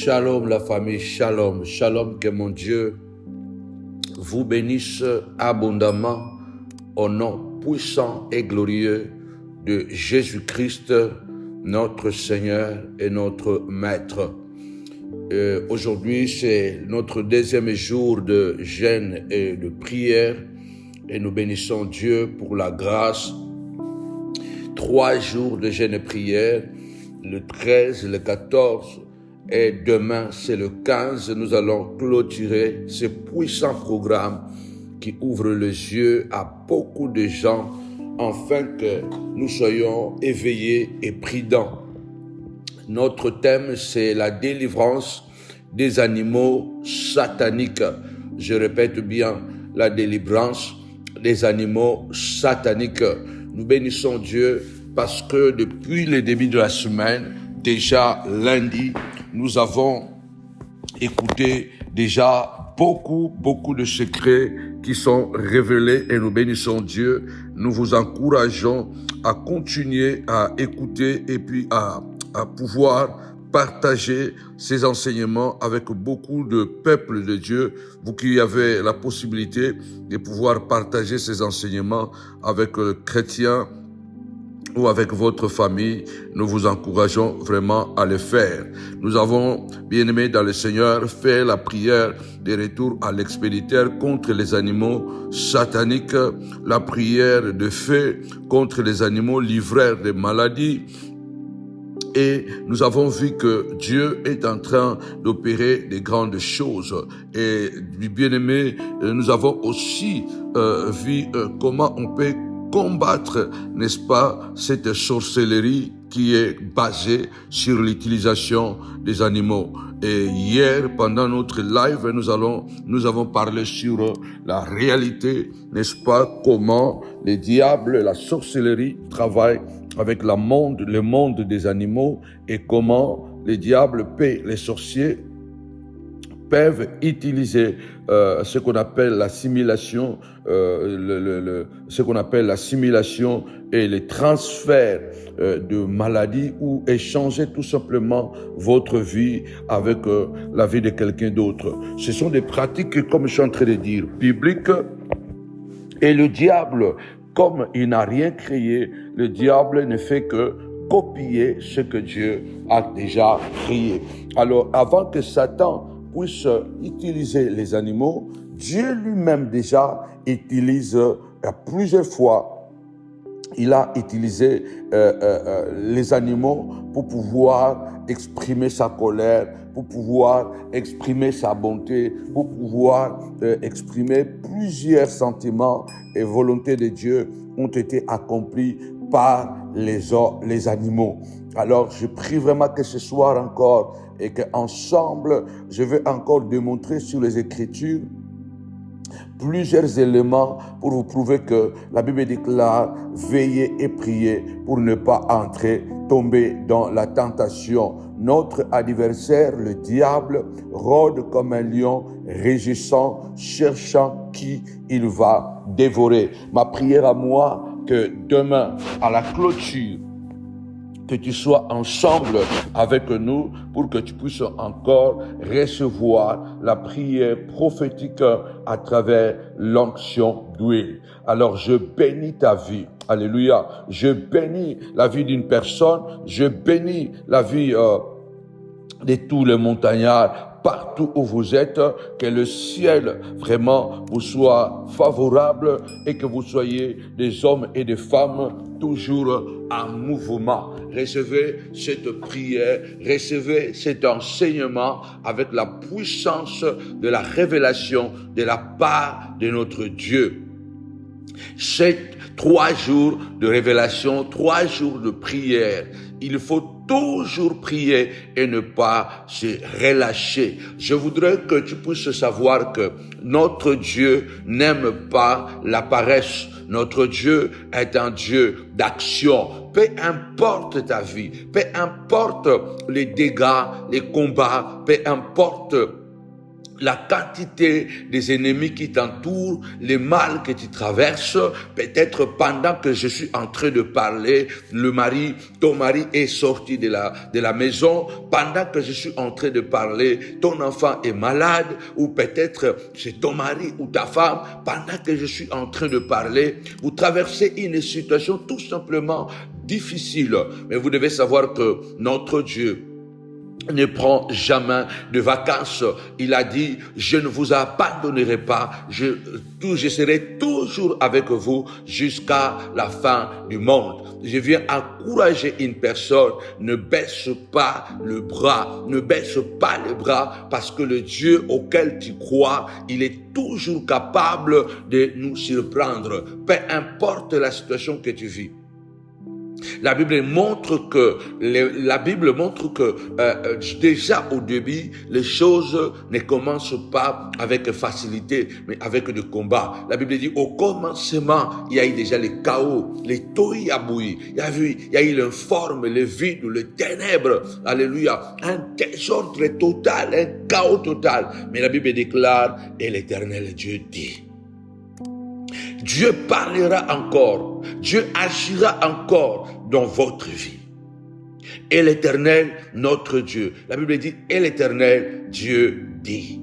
Shalom la famille, shalom, shalom, que mon Dieu vous bénisse abondamment au nom puissant et glorieux de Jésus-Christ, notre Seigneur et notre Maître. Aujourd'hui, c'est notre deuxième jour de jeûne et de prière et nous bénissons Dieu pour la grâce. 3 jours de jeûne et prière, le 13, le 14 et demain, c'est le 15. Nous allons clôturer ce puissant programme qui ouvre les yeux à beaucoup de gens afin que nous soyons éveillés et prudents. Notre thème, c'est la délivrance des animaux sataniques. Je répète bien, la délivrance des animaux sataniques. Nous bénissons Dieu parce que depuis le début de la semaine, déjà lundi, nous avons écouté déjà beaucoup de secrets qui sont révélés et nous bénissons Dieu. Nous vous encourageons à continuer à écouter et puis à pouvoir partager ces enseignements avec beaucoup de peuples de Dieu. Vous qui avez la possibilité de pouvoir partager ces enseignements avec les chrétiens ou avec votre famille, nous vous encourageons vraiment à le faire. Nous avons, bien-aimés dans le Seigneur, fait la prière de retour à l'expéditeur contre les animaux sataniques, la prière de feu contre les animaux livreurs de maladies. Et nous avons vu que Dieu est en train d'opérer des grandes choses. Et bien-aimés, nous avons aussi vu comment on peut combattre, n'est-ce pas, cette sorcellerie qui est basée sur l'utilisation des animaux. Et hier, pendant notre live, nous avons parlé sur la réalité, n'est-ce pas, comment les diables, la sorcellerie travaillent avec le monde des animaux et comment les diables, les sorciers, peuvent utiliser ce qu'on appelle l'assimilation, ce qu'on appelle l'assimilation et les transferts de maladies ou échanger tout simplement votre vie avec la vie de quelqu'un d'autre. Ce sont des pratiques, comme je suis en train de dire, bibliques. Et le diable, comme il n'a rien créé, le diable ne fait que copier ce que Dieu a déjà créé. Alors, avant que Satan puisse utiliser les animaux, Dieu lui-même déjà utilise plusieurs fois, il a utilisé les animaux pour pouvoir exprimer sa colère, pour pouvoir exprimer sa bonté, pour pouvoir exprimer plusieurs sentiments et volontés de Dieu ont été accomplis par les animaux. Alors, je prie vraiment que ce soir encore et qu'ensemble, je vais encore démontrer sur les Écritures plusieurs éléments pour vous prouver que la Bible déclare « Veillez et priez pour ne pas tomber dans la tentation ». Notre adversaire, le diable, rôde comme un lion, rugissant, cherchant qui il va dévorer. Ma prière à moi, que demain, à la clôture, que tu sois ensemble avec nous pour que tu puisses encore recevoir la prière prophétique à travers l'onction d'huile. Alors je bénis ta vie. Alléluia. Je bénis la vie d'une personne. Je bénis la vie de tous les montagnards. Partout où vous êtes, que le ciel vraiment vous soit favorable et que vous soyez des hommes et des femmes toujours en mouvement. Recevez cette prière, recevez cet enseignement avec la puissance de la révélation de la part de notre Dieu. C'est 3 jours de révélation, 3 jours de prière. Il faut toujours prier et ne pas se relâcher. Je voudrais que tu puisses savoir que notre Dieu n'aime pas la paresse. Notre Dieu est un Dieu d'action. Peu importe ta vie, peu importe les dégâts, les combats, peu importe la quantité des ennemis qui t'entourent, les mal que tu traverses, peut-être pendant que je suis en train de parler, ton mari est sorti de la maison, pendant que je suis en train de parler, ton enfant est malade, ou peut-être c'est ton mari ou ta femme, pendant que je suis en train de parler, vous traversez une situation tout simplement difficile. Mais vous devez savoir que notre Dieu ne prend jamais de vacances. Il a dit, je ne vous abandonnerai pas, je serai toujours avec vous jusqu'à la fin du monde. Je viens encourager une personne, ne baisse pas le bras, ne baisse pas les bras, parce que le Dieu auquel tu crois, il est toujours capable de nous surprendre, peu importe la situation que tu vis. La Bible montre que déjà au début, les choses ne commencent pas avec facilité, mais avec du combat. La Bible dit, au commencement, il y a eu déjà le chaos, les tohu-wabohu. Il y a eu l'informe, le vide, les ténèbres. Alléluia. Un désordre total, un chaos total. Mais la Bible déclare, et l'Éternel Dieu dit, Dieu parlera encore, Dieu agira encore dans votre vie. Et l'Éternel, notre Dieu, la Bible dit, et l'Éternel, Dieu dit,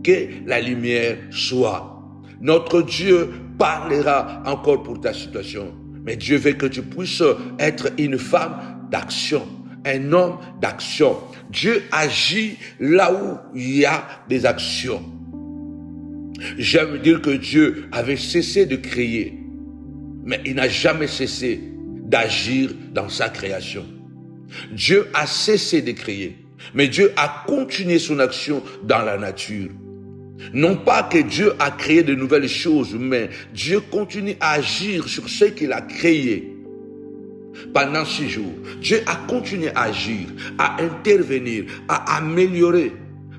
que la lumière soit. Notre Dieu parlera encore pour ta situation. Mais Dieu veut que tu puisses être une femme d'action, un homme d'action. Dieu agit là où il y a des actions. J'aime dire que Dieu avait cessé de créer, mais il n'a jamais cessé d'agir dans sa création. Dieu a cessé de créer, mais Dieu a continué son action dans la nature. Non pas que Dieu a créé de nouvelles choses, mais Dieu continue à agir sur ce qu'il a créé. Pendant 6 jours, Dieu a continué à agir, à intervenir, à améliorer.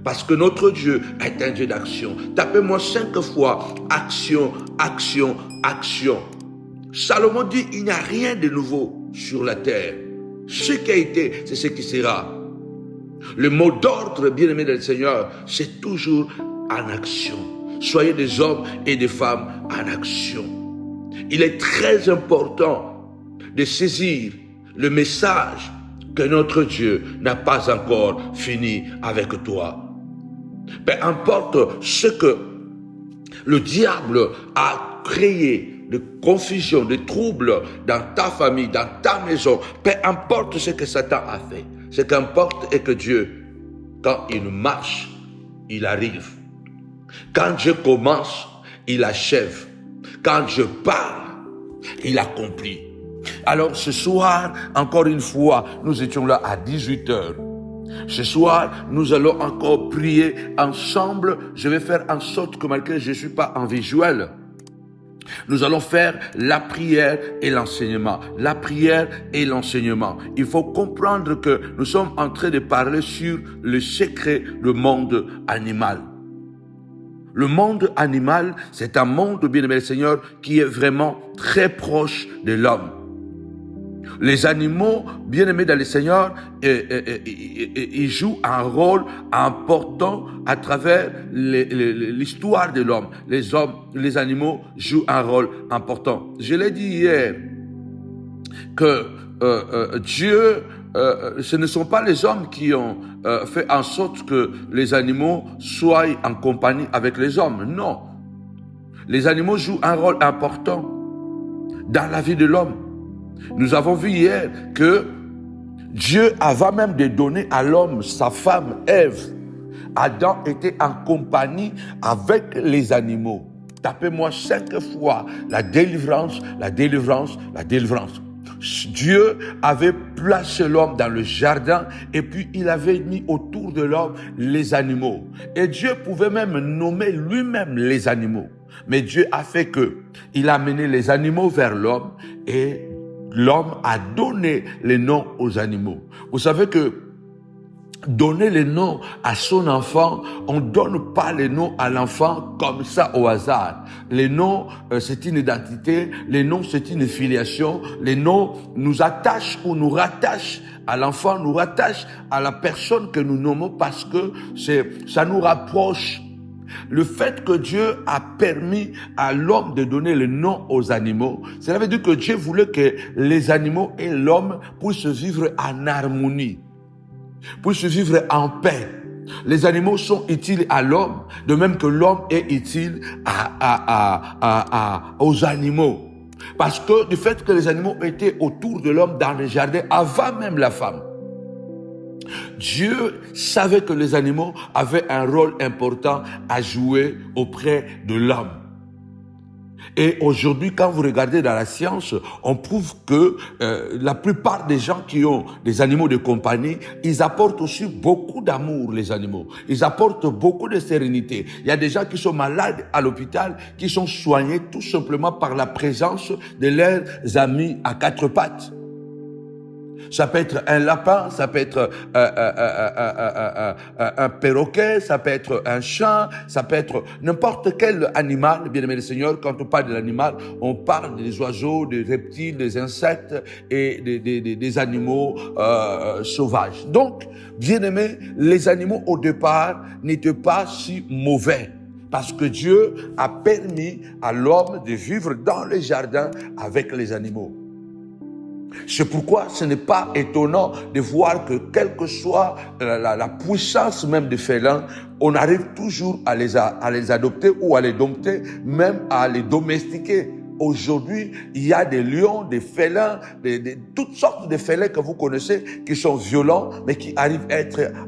Parce que notre Dieu est un Dieu d'action. Tapez-moi 5 fois, action, action, action. Salomon dit, il n'y a rien de nouveau sur la terre. Ce qui a été, c'est ce qui sera. Le mot d'ordre, bien-aimé du Seigneur, c'est toujours en action. Soyez des hommes et des femmes en action. Il est très important de saisir le message que notre Dieu n'a pas encore fini avec toi. Peu importe ce que le diable a créé de confusion, de troubles dans ta famille, dans ta maison, peu importe ce que Satan a fait, ce qu'importe est que Dieu, quand il marche, il arrive. Quand Dieu commence, il achève. Quand Dieu parle, il accomplit. Alors ce soir, encore une fois, nous étions là à 18h. Ce soir, nous allons encore prier ensemble. Je vais faire en sorte que malgré que je ne suis pas en visuel, nous allons faire la prière et l'enseignement. La prière et l'enseignement. Il faut comprendre que nous sommes en train de parler sur le secret du monde animal. Le monde animal, c'est un monde, bien-aimé Seigneur, qui est vraiment très proche de l'homme. Les animaux, bien-aimés dans le Seigneur, ils jouent un rôle important à travers l'histoire de l'homme. Les animaux jouent un rôle important. Je l'ai dit hier que Dieu, ce ne sont pas les hommes qui ont fait en sorte que les animaux soient en compagnie avec les hommes. Non. Les animaux jouent un rôle important dans la vie de l'homme. Nous avons vu hier que Dieu, avant même de donner à l'homme sa femme Ève, Adam était en compagnie avec les animaux. Tapez-moi 5 fois la délivrance, la délivrance, la délivrance. Dieu avait placé l'homme dans le jardin et puis il avait mis autour de l'homme les animaux. Et Dieu pouvait même nommer lui-même les animaux. Mais Dieu a fait que il a mené les animaux vers l'homme et l'homme a donné les noms aux animaux. Vous savez que donner les noms à son enfant, on ne donne pas les noms à l'enfant comme ça au hasard. Les noms, c'est une identité. Les noms, c'est une filiation. Les noms nous attachent ou nous rattachent à l'enfant, nous rattachent à la personne que nous nommons parce que ça nous rapproche Le fait que Dieu a permis à l'homme de donner le nom aux animaux, cela veut dire que Dieu voulait que les animaux et l'homme puissent vivre en harmonie, puissent vivre en paix. Les animaux sont utiles à l'homme, de même que l'homme est utile aux animaux. Parce que du fait que les animaux étaient autour de l'homme dans le jardin, avant même la femme, Dieu savait que les animaux avaient un rôle important à jouer auprès de l'homme. Et aujourd'hui, quand vous regardez dans la science, on prouve que la plupart des gens qui ont des animaux de compagnie, ils apportent aussi beaucoup d'amour, les animaux. Ils apportent beaucoup de sérénité. Il y a des gens qui sont malades à l'hôpital, qui sont soignés tout simplement par la présence de leurs amis à quatre pattes. Ça peut être un lapin, ça peut être un perroquet, ça peut être un chat, ça peut être n'importe quel animal. Bien aimé le Seigneur, quand on parle de l'animal, on parle des oiseaux, des reptiles, des insectes et des animaux sauvages. Donc, bien aimé, les animaux au départ n'étaient pas si mauvais. Parce que Dieu a permis à l'homme de vivre dans les jardins avec les animaux. C'est pourquoi ce n'est pas étonnant de voir que quelle que soit la puissance même des félins, on arrive toujours à les adopter ou à les dompter, même à les domestiquer. Aujourd'hui, il y a des lions, des félins, toutes sortes de félins que vous connaissez qui sont violents, mais qui arrivent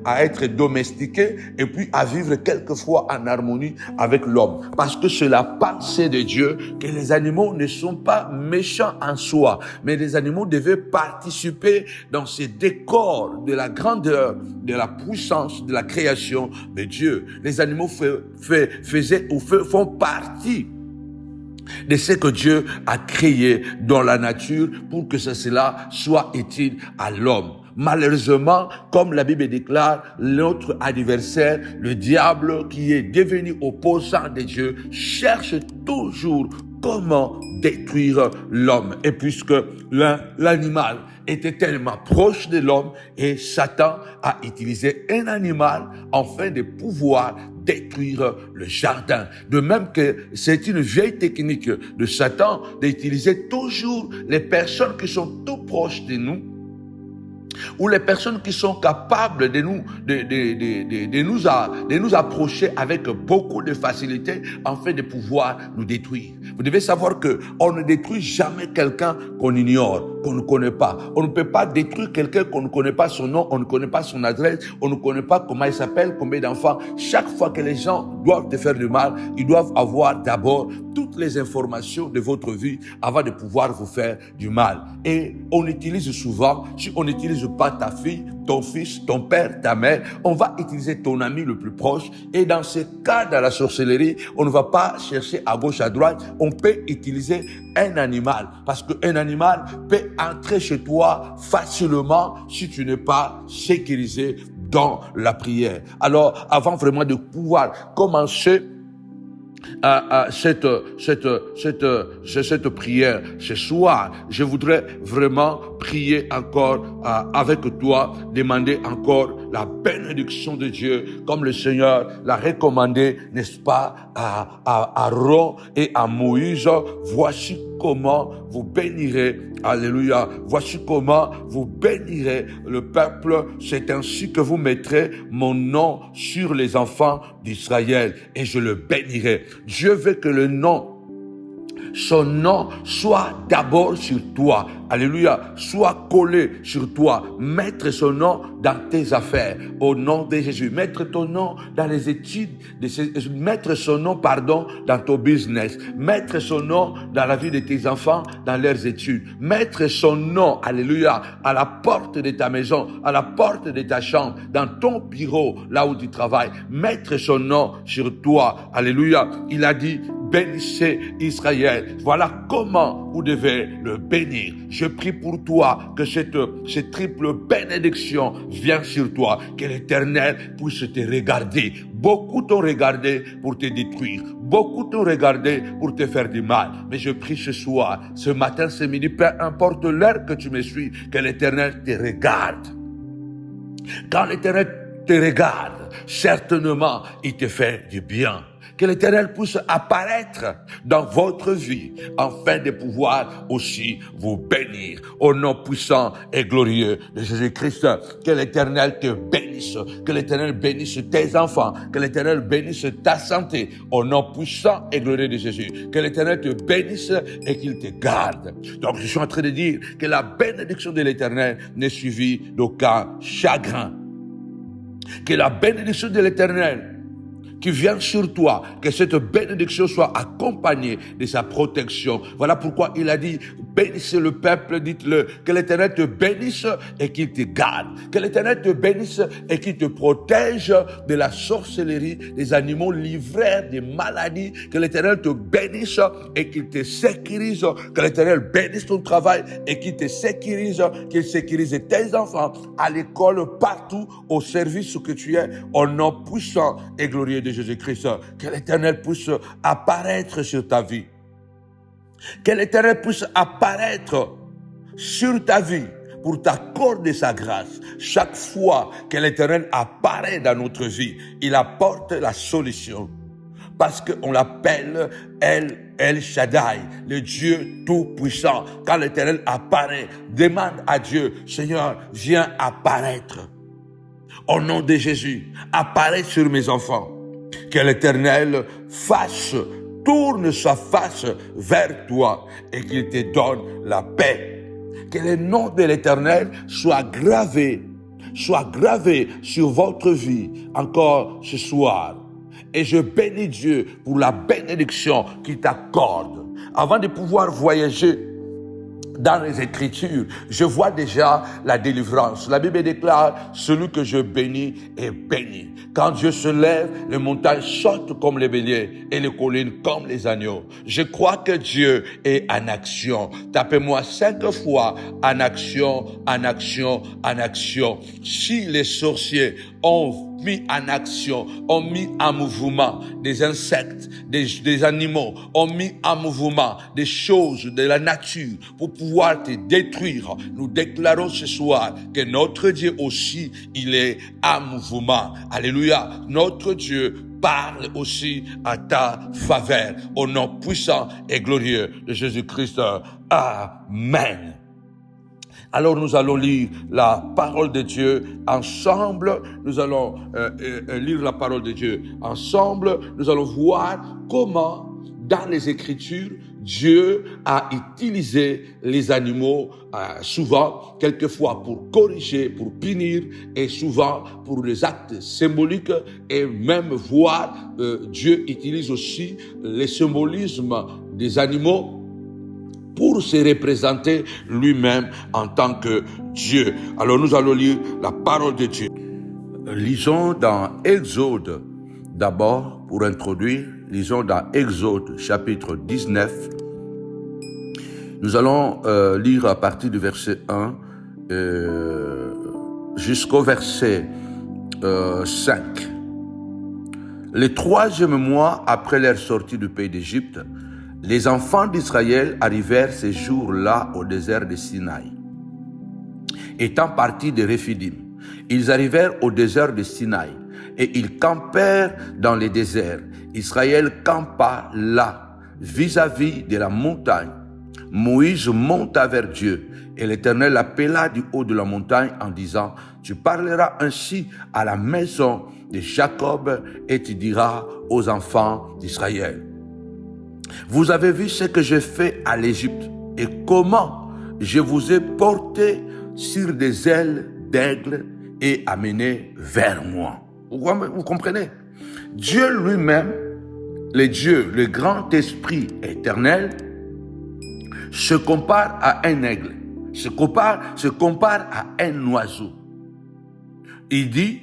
à être domestiqués et puis à vivre quelquefois en harmonie avec l'homme. Parce que c'est la pensée de Dieu que les animaux ne sont pas méchants en soi, mais les animaux devaient participer dans ces décors de la grandeur, de la puissance, de la création de Dieu. Les animaux font partie de ce que Dieu a créé dans la nature pour que cela soit utile à l'homme. Malheureusement, comme la Bible déclare, notre adversaire, le diable qui est devenu opposant de Dieu, cherche toujours comment détruire l'homme. Et puisque l'animal était tellement proche de l'homme, et Satan a utilisé un animal afin de pouvoir détruire le jardin. De même que c'est une vieille technique de Satan d'utiliser toujours les personnes qui sont tout proches de nous, ou les personnes qui sont capables de nous approcher avec beaucoup de facilité afin de pouvoir nous détruire. Vous devez savoir que on ne détruit jamais quelqu'un qu'on ignore, qu'on ne connaît pas. On ne peut pas détruire quelqu'un qu'on ne connaît pas son nom, on ne connaît pas son adresse, on ne connaît pas comment il s'appelle, combien d'enfants. Chaque fois que les gens doivent te faire du mal, ils doivent avoir d'abord toutes les informations de votre vie avant de pouvoir vous faire du mal. Et on utilise souvent, si on n'utilise pas ta fille, ton fils, ton père, ta mère, on va utiliser ton ami le plus proche. Et dans ce cas de la sorcellerie, on ne va pas chercher à gauche, à droite. On peut utiliser un animal, parce qu'un animal peut entrer chez toi facilement si tu n'es pas sécurisé dans la prière. Alors, avant vraiment de pouvoir commencer cette prière ce soir, je voudrais vraiment prier encore avec toi, demander encore la bénédiction de Dieu, comme le Seigneur l'a recommandé, n'est-ce pas, à Aaron et à Moïse. Voici comment vous bénirez, alléluia, voici comment vous bénirez le peuple, c'est ainsi que vous mettrez mon nom sur les enfants d'Israël et je le bénirai. Dieu veut que son nom soit d'abord sur toi. Alléluia. Soit collé sur toi. Mettre son nom dans tes affaires. Au nom de Jésus. Mettre ton nom dans les études. Mettre son nom, dans ton business. Mettre son nom dans la vie de tes enfants, dans leurs études. Mettre son nom, alléluia, à la porte de ta maison, à la porte de ta chambre, dans ton bureau, là où tu travailles. Mettre son nom sur toi. Alléluia. Il a dit, bénissez Israël. Voilà comment vous devez le bénir. Je prie pour toi que cette triple bénédiction vienne sur toi, que l'Éternel puisse te regarder. Beaucoup t'ont regardé pour te détruire. Beaucoup t'ont regardé pour te faire du mal. Mais je prie ce soir, ce matin, ce midi, peu importe l'heure que tu me suis, que l'Éternel te regarde. Quand l'Éternel te regarde, garde. Certainement, il te fait du bien. Que l'Éternel puisse apparaître dans votre vie, afin de pouvoir aussi vous bénir. Au nom puissant et glorieux de Jésus-Christ, que l'Éternel te bénisse, que l'Éternel bénisse tes enfants, que l'Éternel bénisse ta santé. Au nom puissant et glorieux de Jésus, que l'Éternel te bénisse et qu'il te garde. Donc je suis en train de dire que la bénédiction de l'Éternel n'est suivie d'aucun chagrin. Que la bénédiction de l'Éternel qui vient sur toi, que cette bénédiction soit accompagnée de sa protection. Voilà pourquoi il a dit, bénissez le peuple, dites-le, que l'Éternel te bénisse et qu'il te garde. Que l'Éternel te bénisse et qu'il te protège de la sorcellerie, des animaux livrés, des maladies. Que l'Éternel te bénisse et qu'il te sécurise. Que l'Éternel bénisse ton travail et qu'il te sécurise, qu'il sécurise tes enfants à l'école, partout, au service que tu es, au nom puissant et glorieux de Jésus-Christ. Que l'Éternel puisse apparaître sur ta vie. Que l'Éternel puisse apparaître sur ta vie pour t'accorder sa grâce. Chaque fois que l'Éternel apparaît dans notre vie, il apporte la solution. Parce qu'on l'appelle El Shaddai, le Dieu tout-puissant. Quand l'Éternel apparaît, demande à Dieu, Seigneur, viens apparaître. Au nom de Jésus, apparaît sur mes enfants. Que l'Éternel tourne sa face vers toi et qu'il te donne la paix. Que le nom de l'Éternel soit gravé sur votre vie encore ce soir. Et je bénis Dieu pour la bénédiction qu'il t'accorde. Avant de pouvoir voyager dans les Écritures, je vois déjà la délivrance. La Bible déclare, celui que je bénis est béni. Quand Dieu se lève, les montagnes sautent comme les béliers et les collines comme les agneaux. Je crois que Dieu est en action. Tapez-moi 5 fois, en action, en action, en action. Si les sorciers ont mis en action, ont mis en mouvement des insectes, des animaux, ont mis en mouvement des choses de la nature pour pouvoir te détruire. Nous déclarons ce soir que notre Dieu aussi, il est en mouvement. Alléluia. Notre Dieu parle aussi à ta faveur. Au nom puissant et glorieux de Jésus-Christ. Amen. Alors nous allons lire la parole de Dieu ensemble. Nous allons lire la parole de Dieu ensemble. Nous allons voir comment dans les Écritures, Dieu a utilisé les animaux souvent, quelquefois pour corriger, pour punir, et souvent pour des actes symboliques, et même voir Dieu utilise aussi les symbolismes des animaux pour se représenter lui-même en tant que Dieu. Alors nous allons lire la parole de Dieu. Lisons dans Exode, d'abord pour introduire, lisons dans Exode chapitre 19. Nous allons lire à partir du verset 1 jusqu'au verset 5. Le 3e mois après leur sortie du pays d'Égypte, les enfants d'Israël arrivèrent ces jours-là au désert de Sinaï. Étant partis de Réphidim, ils arrivèrent au désert de Sinaï et ils campèrent dans le désert. Israël campa là, vis-à-vis de la montagne. Moïse monta vers Dieu et l'Éternel l'appela du haut de la montagne en disant, « Tu parleras ainsi à la maison de Jacob et tu diras aux enfants d'Israël. Vous avez vu ce que j'ai fait à l'Égypte et comment je vous ai porté sur des ailes d'aigle et amené vers moi. » Vous comprenez? Dieu lui-même, le Dieu, le grand esprit éternel, se compare à un aigle, se compare à un oiseau. Il dit,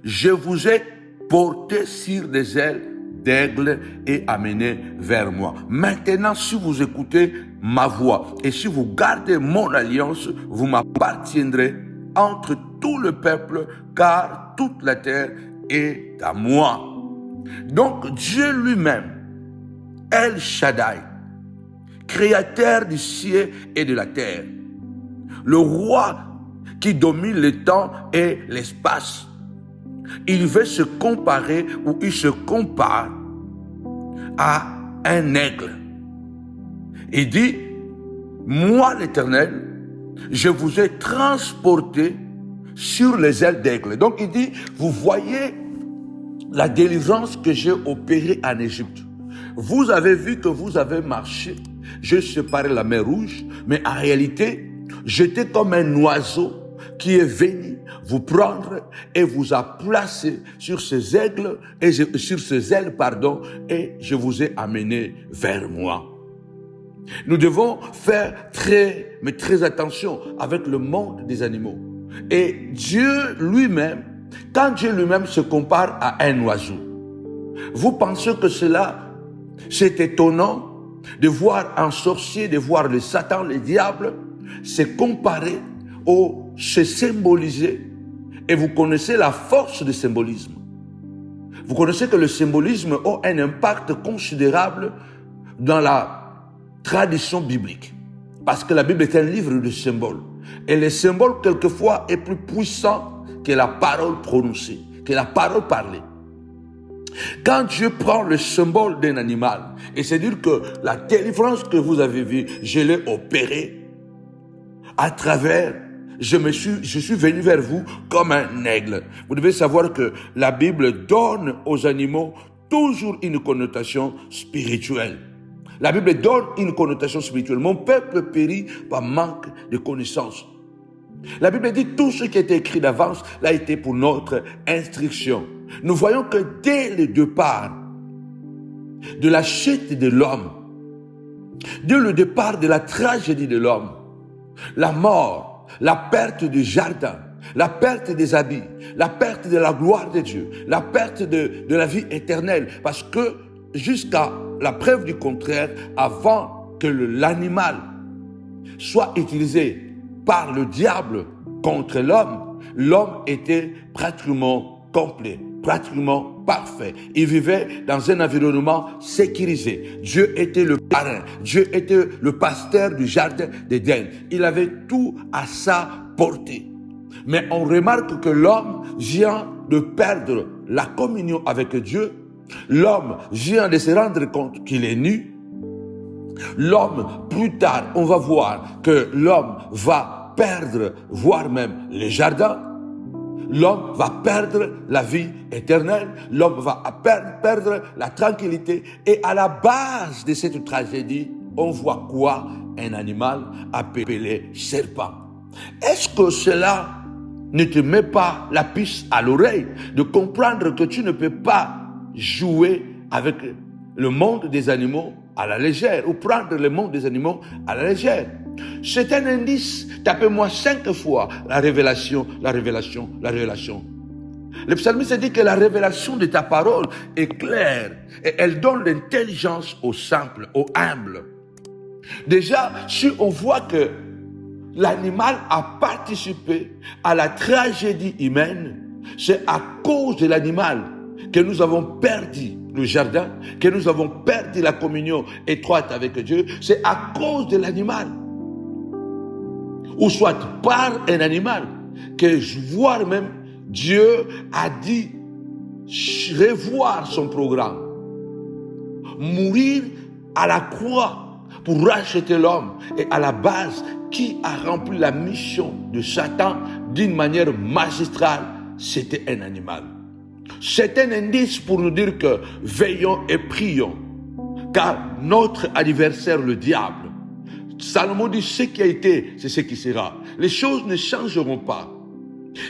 je vous ai porté sur des ailes d'aigle et amené vers moi. Maintenant, si vous écoutez ma voix et si vous gardez mon alliance, vous m'appartiendrez entre tout le peuple, car toute la terre est à moi. Donc, Dieu lui-même, El Shaddai, créateur du ciel et de la terre, le roi qui domine le temps et l'espace, il veut se comparer ou il se compare à un aigle. Il dit, moi l'Éternel, je vous ai transporté sur les ailes d'aigle. Donc il dit, vous voyez la délivrance que j'ai opérée en Égypte. Vous avez vu que vous avez marché, j'ai séparé la mer Rouge, mais en réalité, j'étais comme un oiseau qui est venu vous prendre et vous a placé sur ces aigles et sur ces ailes, et je vous ai amené vers moi. Nous devons faire très attention avec le monde des animaux. Et Dieu lui-même, quand Dieu lui-même se compare à un oiseau, vous pensez que c'est étonnant de voir un sorcier, de voir le Satan, le diable, se comparer ou se symboliser. Et vous connaissez la force du symbolisme. Vous connaissez que le symbolisme a un impact considérable dans la tradition biblique. Parce que la Bible est un livre de symboles. Et le symbole, quelquefois, est plus puissant que la parole prononcée, que la parole parlée. Quand Dieu prend le symbole d'un animal, et c'est dire que la délivrance que vous avez vue, je l'ai opérée à travers, je suis venu vers vous comme un aigle. Vous devez savoir que la Bible donne aux animaux toujours une connotation spirituelle. La Bible donne une connotation spirituelle. Mon peuple périt par manque de connaissance. La Bible dit tout ce qui a été écrit d'avance l'a été pour notre instruction. Nous voyons que dès le départ de la chute de l'homme, dès le départ de la tragédie de l'homme, la mort, la perte du jardin, la perte des habits, la perte de la gloire de Dieu, la perte de la vie éternelle, parce que jusqu'à la preuve du contraire, avant que l'animal soit utilisé par le diable contre l'homme, l'homme était pratiquement complet, pratiquement parfait. Il vivait dans un environnement sécurisé. Dieu était le parrain, Dieu était le pasteur du jardin d'Éden. Il avait tout à sa portée. Mais on remarque que l'homme vient de perdre la communion avec Dieu. L'homme vient de se rendre compte qu'il est nu. L'homme, plus tard, on va voir que l'homme va perdre, voire même les jardins. L'homme va perdre la vie éternelle. L'homme va perdre la tranquillité. Et à la base de cette tragédie, on voit quoi? Un animal appelé serpent. Est-ce que cela ne te met pas la puce à l'oreille de comprendre que tu ne peux pas jouer avec le monde des animaux à la légère ou prendre le monde des animaux à la légère? C'est un indice. Tapez-moi 5 fois la révélation, la révélation, la révélation. Le psalmiste dit que la révélation de ta parole est claire et elle donne l'intelligence aux simples, aux humbles. Déjà, si on voit que l'animal a participé à la tragédie humaine, c'est à cause de l'animal que nous avons perdu le jardin, que nous avons perdu la communion étroite avec Dieu. C'est à cause de l'animal, ou soit par un animal, que voire même Dieu a dit revoir son programme, mourir à la croix pour racheter l'homme. Et à la base, qui a rempli la mission de Satan d'une manière magistrale? C'était un animal. C'est un indice pour nous dire que veillons et prions, car notre adversaire, le diable, Salomon dit ce qui a été, c'est ce qui sera. Les choses ne changeront pas.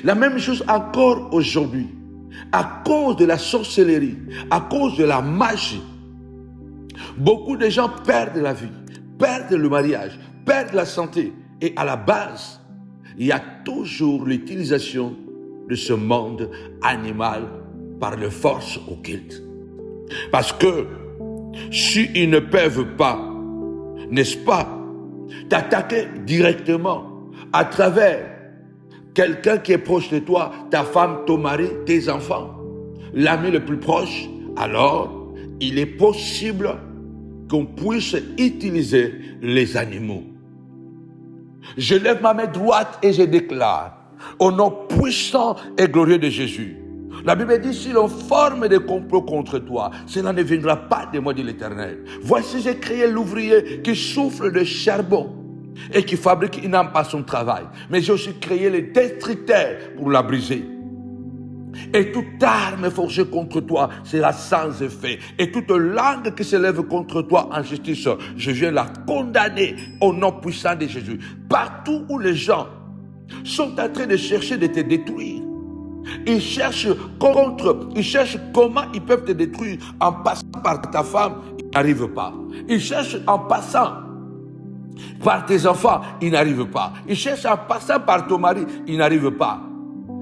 La même chose encore aujourd'hui. À cause de la sorcellerie, à cause de la magie, beaucoup de gens perdent la vie, perdent le mariage, perdent la santé. Et à la base, il y a toujours l'utilisation de ce monde animal par les forces occultes. Parce que s'ils ne peuvent pas, n'est-ce pas, t'attaquer directement à travers quelqu'un qui est proche de toi, ta femme, ton mari, tes enfants, l'ami le plus proche, alors il est possible qu'on puisse utiliser les animaux. Je lève ma main droite et je déclare, au nom puissant et glorieux de Jésus, La Bible dit, si l'on forme des complots contre toi, cela ne viendra pas de moi, dit l'Éternel. Voici, j'ai créé l'ouvrier qui souffle de charbon et qui fabrique, il n'aime pas son travail. Mais j'ai aussi créé les destructeurs pour la briser. Et toute arme forgée contre toi sera sans effet. Et toute langue qui se lève contre toi en justice, je viens la condamner au nom puissant de Jésus. Partout où les gens sont en train de chercher de te détruire, ils cherchent comment ils peuvent te détruire en passant par ta femme, ils n'arrivent pas. Ils cherchent en passant par tes enfants, ils n'arrivent pas. Ils cherchent en passant par ton mari, ils n'arrivent pas.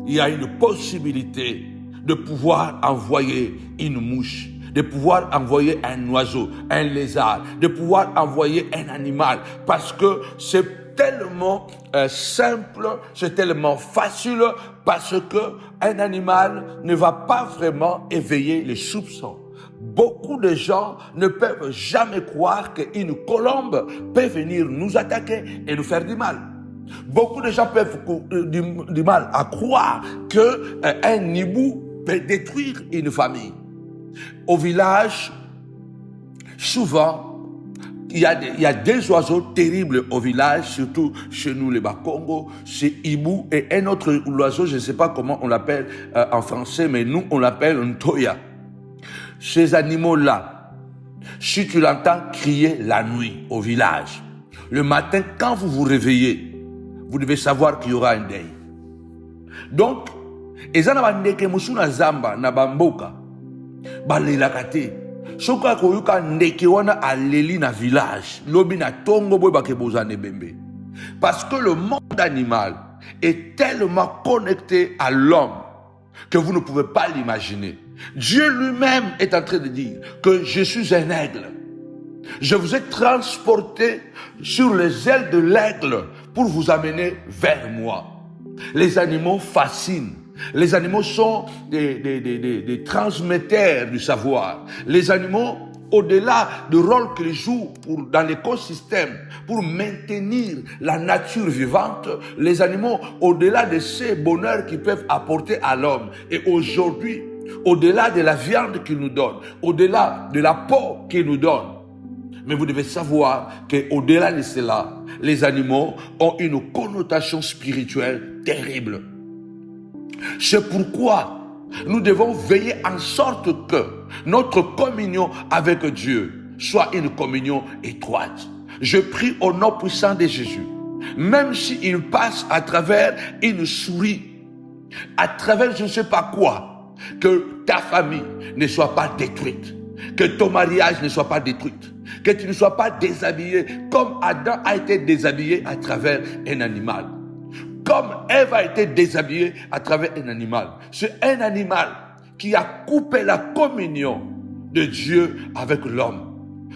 Il y a une possibilité de pouvoir envoyer une mouche, de pouvoir envoyer un oiseau, un lézard, de pouvoir envoyer un animal, parce que c'est tellement simple, c'est tellement facile, parce que un animal ne va pas vraiment éveiller les soupçons. Beaucoup de gens ne peuvent jamais croire qu'une colombe peut venir nous attaquer et nous faire du mal. Beaucoup de gens peuvent du mal à croire qu'un hibou peut détruire une famille. Au village, souvent, il y a des oiseaux terribles au village, surtout chez nous les Bakongo, c'est hibou et un autre oiseau, je ne sais pas comment on l'appelle en français, mais nous on l'appelle un toya. Ces animaux-là, si tu l'entends crier la nuit au village, le matin quand vous vous réveillez, vous devez savoir qu'il y aura un deuil. Donc, ezana bandeke musuna zamba na bamboka balelaka te. Soka koyuka ndeke wana aleli na village, lobi na tongo boy bakebozane bembe. Parce que le monde animal est tellement connecté à l'homme que vous ne pouvez pas l'imaginer. Dieu lui-même est en train de dire que je suis un aigle. Je vous ai transporté sur les ailes de l'aigle pour vous amener vers moi. Les animaux fascinent. Les animaux sont des transmetteurs du savoir. Les animaux, au-delà du rôle qu'ils jouent dans l'écosystème pour maintenir la nature vivante, les animaux, au-delà de ces bonheurs qu'ils peuvent apporter à l'homme, et aujourd'hui, au-delà de la viande qu'ils nous donnent, au-delà de la peau qu'ils nous donnent, mais vous devez savoir qu'au-delà de cela, les animaux ont une connotation spirituelle terrible. C'est pourquoi nous devons veiller en sorte que notre communion avec Dieu soit une communion étroite. Je prie au nom puissant de Jésus, même s'il passe à travers une souris, à travers je ne sais pas quoi, que ta famille ne soit pas détruite, que ton mariage ne soit pas détruit, que tu ne sois pas déshabillé comme Adam a été déshabillé à travers un animal. Comme Ève a été déshabillée à travers un animal. C'est un animal qui a coupé la communion de Dieu avec l'homme.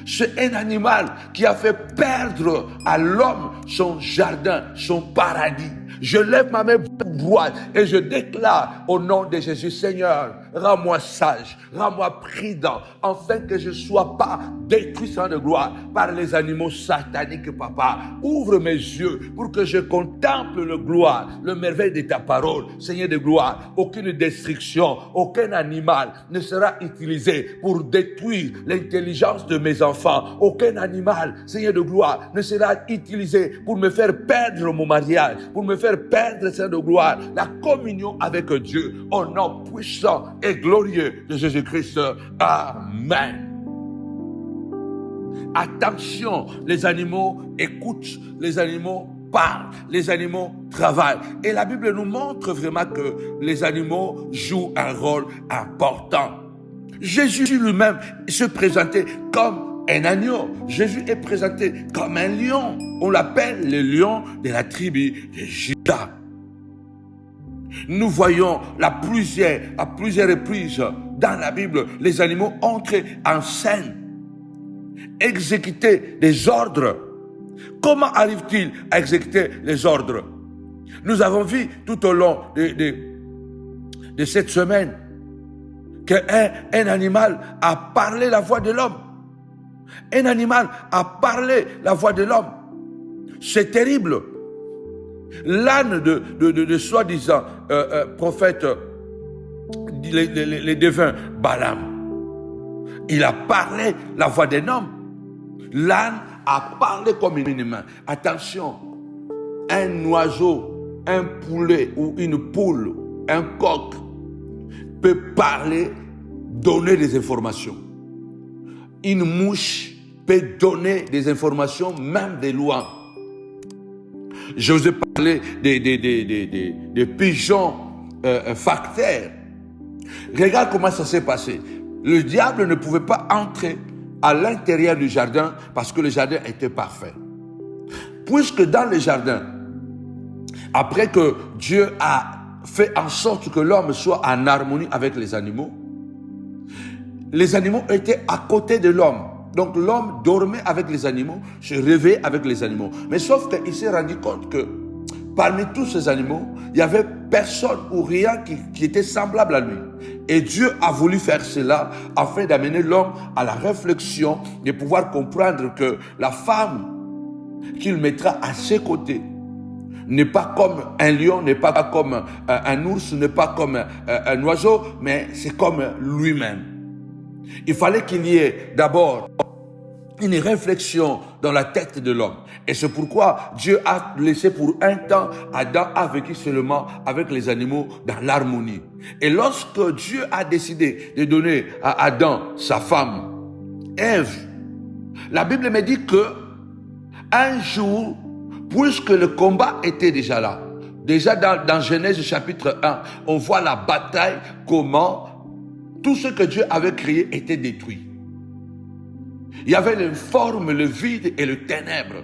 C'est un animal qui a fait perdre à l'homme son jardin, son paradis. Je lève ma main droite et je déclare au nom de Jésus, Seigneur, rends-moi sage, rends-moi prudent, afin que je ne sois pas détruit sans de gloire par les animaux sataniques, papa. Ouvre mes yeux pour que je contemple le gloire, le merveille de ta parole, Seigneur de gloire. Aucune destruction, aucun animal ne sera utilisé pour détruire l'intelligence de mes enfants. Aucun animal, Seigneur de gloire, ne sera utilisé pour me faire perdre mon mariage, pour me faire perdre, Seigneur de gloire, la communion avec Dieu, au nom puissant et glorieux de Jésus-Christ. Amen. Attention, les animaux écoutent, les animaux parlent, les animaux travaillent. Et la Bible nous montre vraiment que les animaux jouent un rôle important. Jésus lui-même se présentait comme un agneau. Jésus est présenté comme un lion. On l'appelle le lion de la tribu de Juda. Nous voyons à plusieurs reprises dans la Bible, les animaux entrer en scène, exécuter des ordres. Comment arrive-t-il à exécuter les ordres? Nous avons vu tout au long de cette semaine qu'un animal a parlé la voix de l'homme. Un animal a parlé la voix de l'homme. C'est terrible. L'âne de soi-disant prophète les devins, Balaam. Il a parlé la voix d'un homme. L'âne a parlé comme une humain. Attention, un oiseau, un poulet ou une poule, un coq peut parler, donner des informations. Une mouche peut donner des informations, même des lois. Je vous ai parlé des pigeons facteurs. Regarde comment ça s'est passé. Le diable ne pouvait pas entrer à l'intérieur du jardin parce que le jardin était parfait. Puisque dans le jardin, après que Dieu a fait en sorte que l'homme soit en harmonie avec les animaux étaient à côté de l'homme. Donc l'homme dormait avec les animaux, se réveillait avec les animaux. Mais sauf qu'il s'est rendu compte que parmi tous ces animaux, il n'y avait personne ou rien qui était semblable à lui. Et Dieu a voulu faire cela afin d'amener l'homme à la réflexion, de pouvoir comprendre que la femme qu'il mettra à ses côtés n'est pas comme un lion, n'est pas comme un ours, n'est pas comme un oiseau, mais c'est comme lui-même. Il fallait qu'il y ait d'abord une réflexion dans la tête de l'homme. Et c'est pourquoi Dieu a laissé pour un temps Adam a vécu seulement avec les animaux dans l'harmonie. Et lorsque Dieu a décidé de donner à Adam sa femme, Ève, la Bible me dit que un jour, puisque le combat était déjà là, déjà dans Genèse chapitre 1, on voit la bataille, comment tout ce que Dieu avait créé était détruit. Il y avait les formes, le vide et le ténèbre.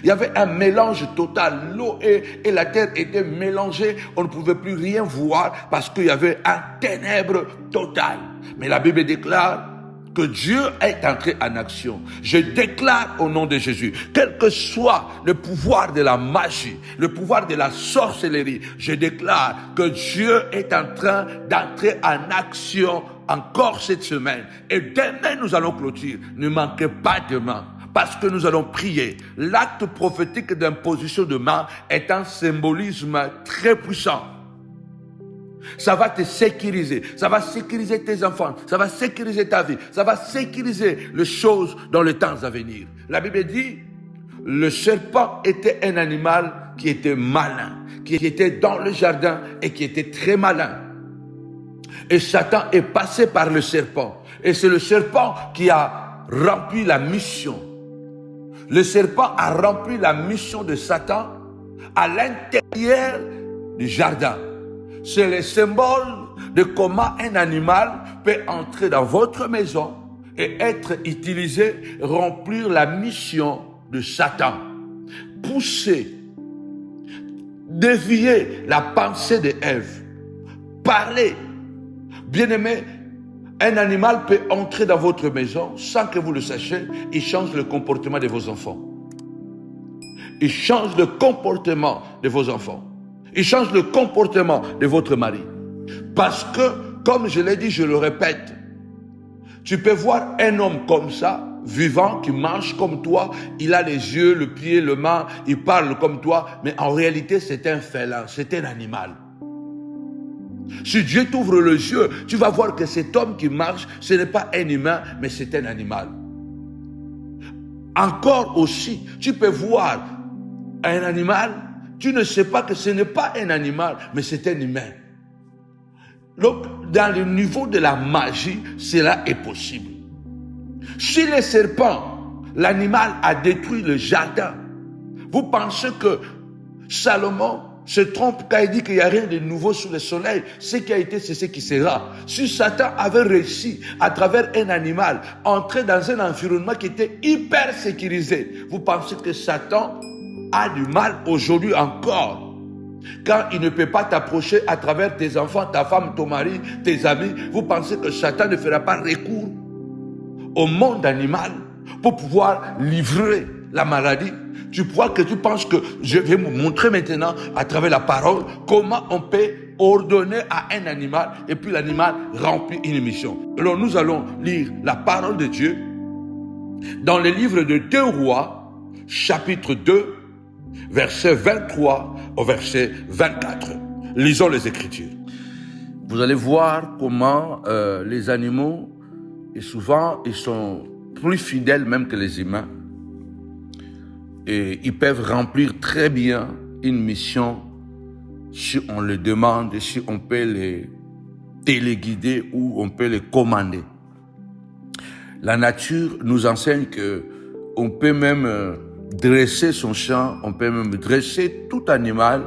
Il y avait un mélange total. L'eau et la terre étaient mélangées. On ne pouvait plus rien voir parce qu'il y avait un ténèbre total. Mais la Bible déclare que Dieu est entré en action. Je déclare au nom de Jésus, quel que soit le pouvoir de la magie, le pouvoir de la sorcellerie, je déclare que Dieu est en train d'entrer en action encore cette semaine. Et demain, nous allons clôturer. Ne manquez pas demain, parce que nous allons prier. L'acte prophétique d'imposition de main est un symbolisme très puissant. Ça va te sécuriser, ça va sécuriser tes enfants, ça va sécuriser ta vie, ça va sécuriser les choses dans les temps à venir. La Bible dit, le serpent était un animal qui était malin, qui était dans le jardin et qui était très malin. Et Satan est passé par le serpent. Et c'est le serpent qui a rempli la mission. Le serpent a rempli la mission de Satan à l'intérieur du jardin. C'est le symbole de comment un animal peut entrer dans votre maison et être utilisé, remplir la mission de Satan. Pousser, dévier la pensée de Ève, parler. Bien-aimé, un animal peut entrer dans votre maison sans que vous le sachiez. Il change le comportement de vos enfants. Il change le comportement de vos enfants. Il change le comportement de votre mari. Parce que, comme je l'ai dit, je le répète, tu peux voir un homme comme ça, vivant, qui marche comme toi, il a les yeux, le pied, le main, il parle comme toi, mais en réalité c'est un félin, c'est un animal. Si Dieu t'ouvre les yeux, tu vas voir que cet homme qui marche, ce n'est pas un humain, mais c'est un animal. Encore aussi, tu peux voir un animal, tu ne sais pas que ce n'est pas un animal, mais c'est un humain. Donc, dans le niveau de la magie, cela est possible. Si le serpent, l'animal a détruit le jardin, vous pensez que Salomon se trompe quand il dit qu'il n'y a rien de nouveau sous le soleil. Ce qui a été, c'est ce qui sera. Si Satan avait réussi, à travers un animal, à entrer dans un environnement qui était hyper sécurisé, vous pensez que Satan a du mal aujourd'hui encore? Quand il ne peut pas t'approcher à travers tes enfants, ta femme, ton mari, tes amis, vous pensez que Satan ne fera pas recours au monde animal pour pouvoir livrer la maladie? Tu crois que tu penses que je vais vous montrer maintenant à travers la parole comment on peut ordonner à un animal et puis l'animal remplit une mission. Alors nous allons lire la parole de Dieu dans le livre de 2 Rois, chapitre 2, verset 23 au verset 24. Lisons les Écritures. vous allez voir comment les animaux, et souvent, ils sont plus fidèles même que les humains. Et ils peuvent remplir très bien une mission si on le demande et si on peut les téléguider ou on peut les commander. La nature nous enseigne que on peut même dresser son champ, on peut même dresser tout animal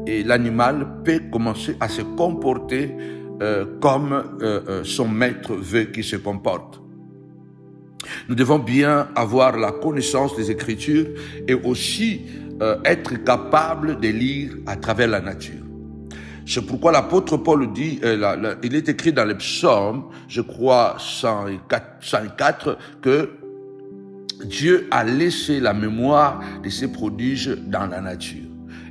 et l'animal peut commencer à se comporter comme son maître veut qu'il se comporte. Nous devons bien avoir la connaissance des Écritures et aussi être capable de lire à travers la nature. C'est pourquoi l'apôtre Paul dit, il est écrit dans les psaumes, je crois 104, que Dieu a laissé la mémoire de ses prodiges dans la nature.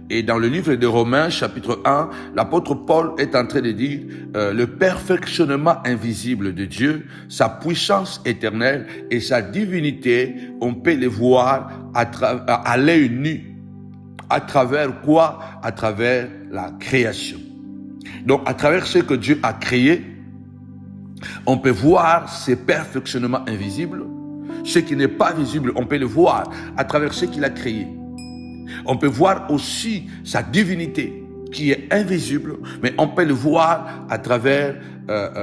Et dans le livre de Romains, chapitre 1, l'apôtre Paul est en train de dire le perfectionnement invisible de Dieu, sa puissance éternelle et sa divinité, on peut les voir à l'œil nu. À travers quoi? À travers la création. Donc, à travers ce que Dieu a créé, on peut voir ses perfectionnements invisibles. Ce qui n'est pas visible, on peut le voir à travers ce qu'il a créé. On peut voir aussi sa divinité qui est invisible, mais on peut le voir à travers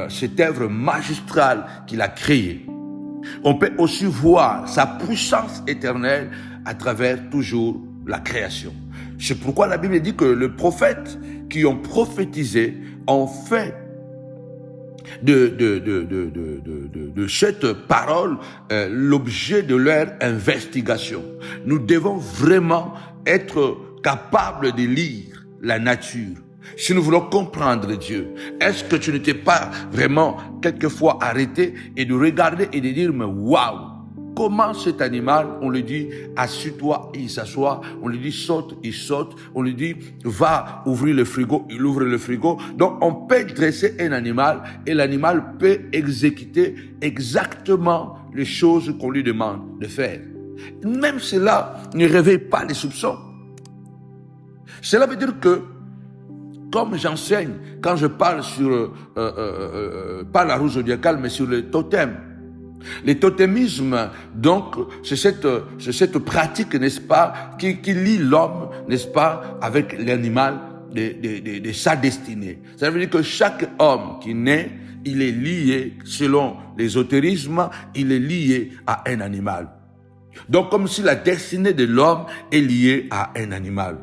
cette œuvre magistrale qu'il a créée. On peut aussi voir sa puissance éternelle à travers toujours la création. C'est pourquoi la Bible dit que les prophètes qui ont prophétisé ont fait de cette parole l'objet de leur investigation. Nous devons vraiment être capables de lire la nature. Si nous voulons comprendre Dieu, est-ce que tu ne t'es pas vraiment quelquefois arrêté et de regarder et de dire mais waouh, comment cet animal, on lui dit assis-toi, il s'assoit, on lui dit saute, il saute, on lui dit va ouvrir le frigo, il ouvre le frigo. Donc on peut dresser un animal et l'animal peut exécuter exactement les choses qu'on lui demande de faire. Même cela ne réveille pas les soupçons. Cela veut dire que, comme j'enseigne, quand je parle sur, pas la rouge zodiacale, mais sur le totem. Le totémisme, donc, c'est cette pratique, n'est-ce pas, qui lie l'homme, n'est-ce pas, avec l'animal de sa destinée. Ça veut dire que chaque homme qui naît, il est lié, selon l'ésotérisme, il est lié à un animal. Donc, comme si la destinée de l'homme est liée à un animal.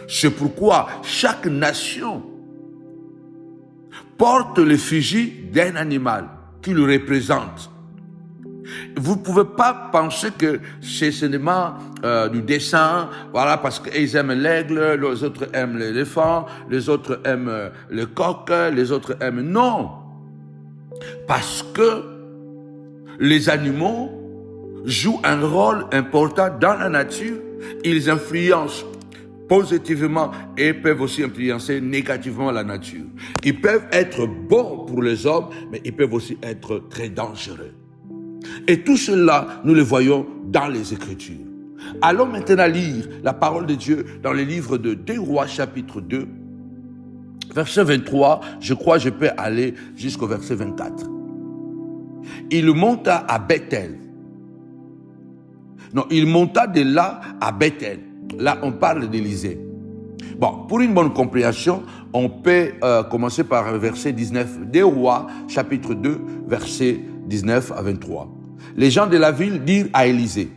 C'est pourquoi chaque nation porte l'effigie d'un animal qui le représente. Vous ne pouvez pas penser que c'est seulement du dessin, voilà, parce qu'ils aiment l'aigle, les autres aiment l'éléphant, les autres aiment le coq, les autres aiment... Non! Parce que les animaux jouent un rôle important dans la nature, ils influencent positivement et peuvent aussi influencer négativement la nature. Ils peuvent être bons pour les hommes, mais ils peuvent aussi être très dangereux. Et tout cela, nous le voyons dans les Écritures. Allons maintenant lire la parole de Dieu dans le livre de 2 Rois, chapitre 2, verset 23. Je crois que je peux aller jusqu'au verset 24. Il monta à Bethel. Non, il monta de là à Bethel. Là, on parle d'Élysée. Bon, pour une bonne compréhension, on peut commencer par le verset 19. 2 Rois, chapitre 2, verset 19 à 23. Les gens de la ville dirent à Élysée,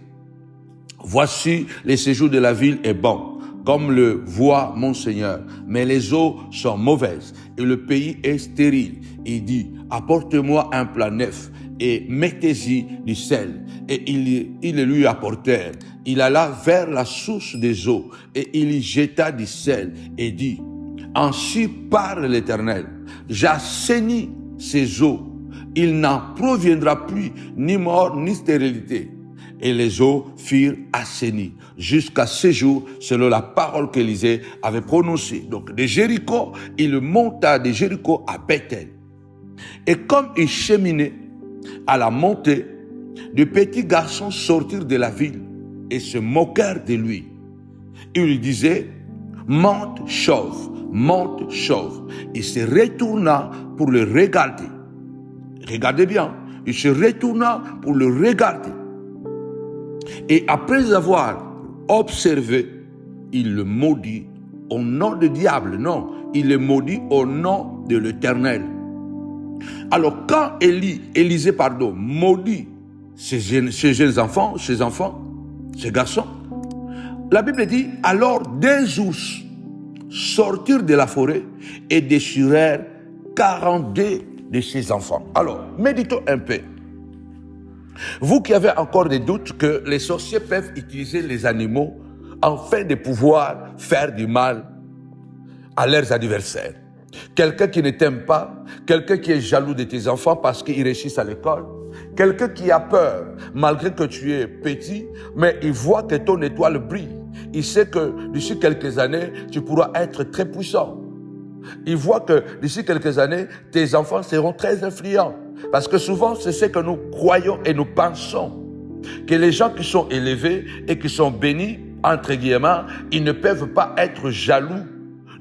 « Voici, le séjour de la ville est bon, comme le voit mon Seigneur, mais les eaux sont mauvaises et le pays est stérile. » Il dit, « Apporte-moi un plat neuf et mettez-y du sel. » Et ils le lui apportèrent. Il alla vers la source des eaux et il y jeta du sel et dit, « Ainsi parle l'Éternel, j'assainis ces eaux. Il n'en proviendra plus ni mort ni stérilité. » Et les eaux furent assainies jusqu'à ce jour, selon la parole qu'Élisée avait prononcée. Donc de Jéricho, il monta de Jéricho à Bethel. Et comme il cheminait à la montée, de petits garçons sortirent de la ville et se moquèrent de lui. Ils lui disaient, « monte chauve. Il se retourna pour le regarder. Regardez bien. Il se retourna pour le regarder. Et après avoir observé, il le maudit au nom du diable. Non, il le maudit au nom de l'Éternel. Alors quand Élisée maudit ces jeunes enfants, ces garçons, la Bible dit, alors des ours sortirent de la forêt et déchirèrent 42 de ses enfants. Alors, méditons un peu. Vous qui avez encore des doutes que les sorciers peuvent utiliser les animaux afin de pouvoir faire du mal à leurs adversaires. Quelqu'un qui ne t'aime pas, quelqu'un qui est jaloux de tes enfants parce qu'ils réussissent à l'école, quelqu'un qui a peur malgré que tu es petit, mais il voit que ton étoile brille. Il sait que d'ici quelques années, tu pourras être très puissant. Il voit que d'ici quelques années, tes enfants seront très influents. Parce que souvent, c'est ce que nous croyons et nous pensons. Que les gens qui sont élevés et qui sont bénis, entre guillemets, ils ne peuvent pas être jaloux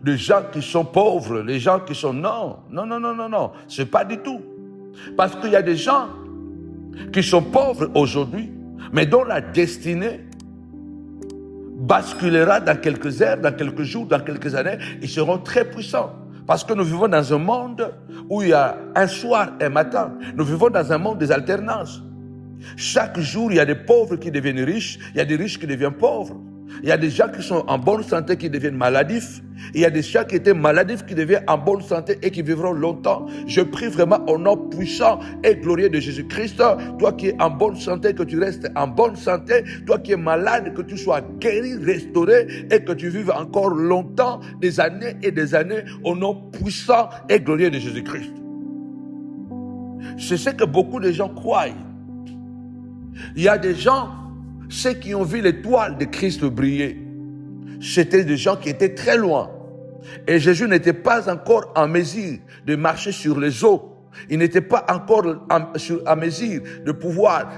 de gens qui sont pauvres, les gens qui sont... Non, c'est pas du tout. Parce qu'il y a des gens qui sont pauvres aujourd'hui, mais dont la destinée basculera dans quelques heures, dans quelques jours, dans quelques années, ils seront très puissants. Parce que nous vivons dans un monde où il y a un soir, un matin. Nous vivons dans un monde des alternances. Chaque jour, il y a des pauvres qui deviennent riches, il y a des riches qui deviennent pauvres. Il y a des gens qui sont en bonne santé qui deviennent maladifs. Il y a des gens qui étaient maladifs qui deviennent en bonne santé et qui vivront longtemps. Je prie vraiment au nom puissant et glorieux de Jésus-Christ. Toi qui es en bonne santé, que tu restes en bonne santé. Toi qui es malade, que tu sois guéri, restauré et que tu vives encore longtemps, des années et des années, au nom puissant et glorieux de Jésus-Christ. C'est ce que beaucoup de gens croient. Il y a des gens, ceux qui ont vu l'étoile de Christ briller, c'était des gens qui étaient très loin. Et Jésus n'était pas encore en mesure de marcher sur les eaux. Il n'était pas encore en mesure de pouvoir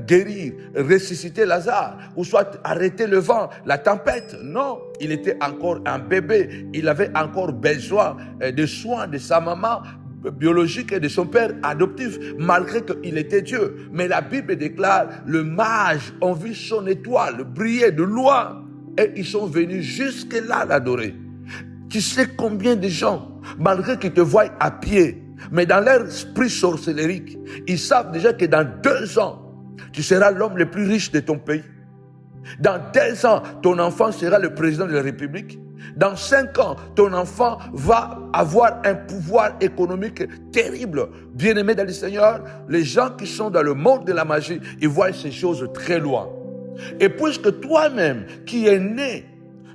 guérir, ressusciter Lazare, ou soit arrêter le vent, la tempête. Non, il était encore un bébé. Il avait encore besoin des soins de sa maman biologique et de son père adoptif, malgré qu'il était Dieu. Mais la Bible déclare, le mage ont vu son étoile briller de loin et ils sont venus jusque là l'adorer. Tu sais combien de gens, malgré qu'ils te voient à pied, mais dans leur esprit sorcellérique, ils savent déjà que dans 2 ans, tu seras l'homme le plus riche de ton pays. Dans 2 ans, ton enfant sera le président de la République. Dans 5 ans, ton enfant va avoir un pouvoir économique terrible. Bien-aimé dans le Seigneur, les gens qui sont dans le monde de la magie, ils voient ces choses très loin. Et puisque toi-même, qui es né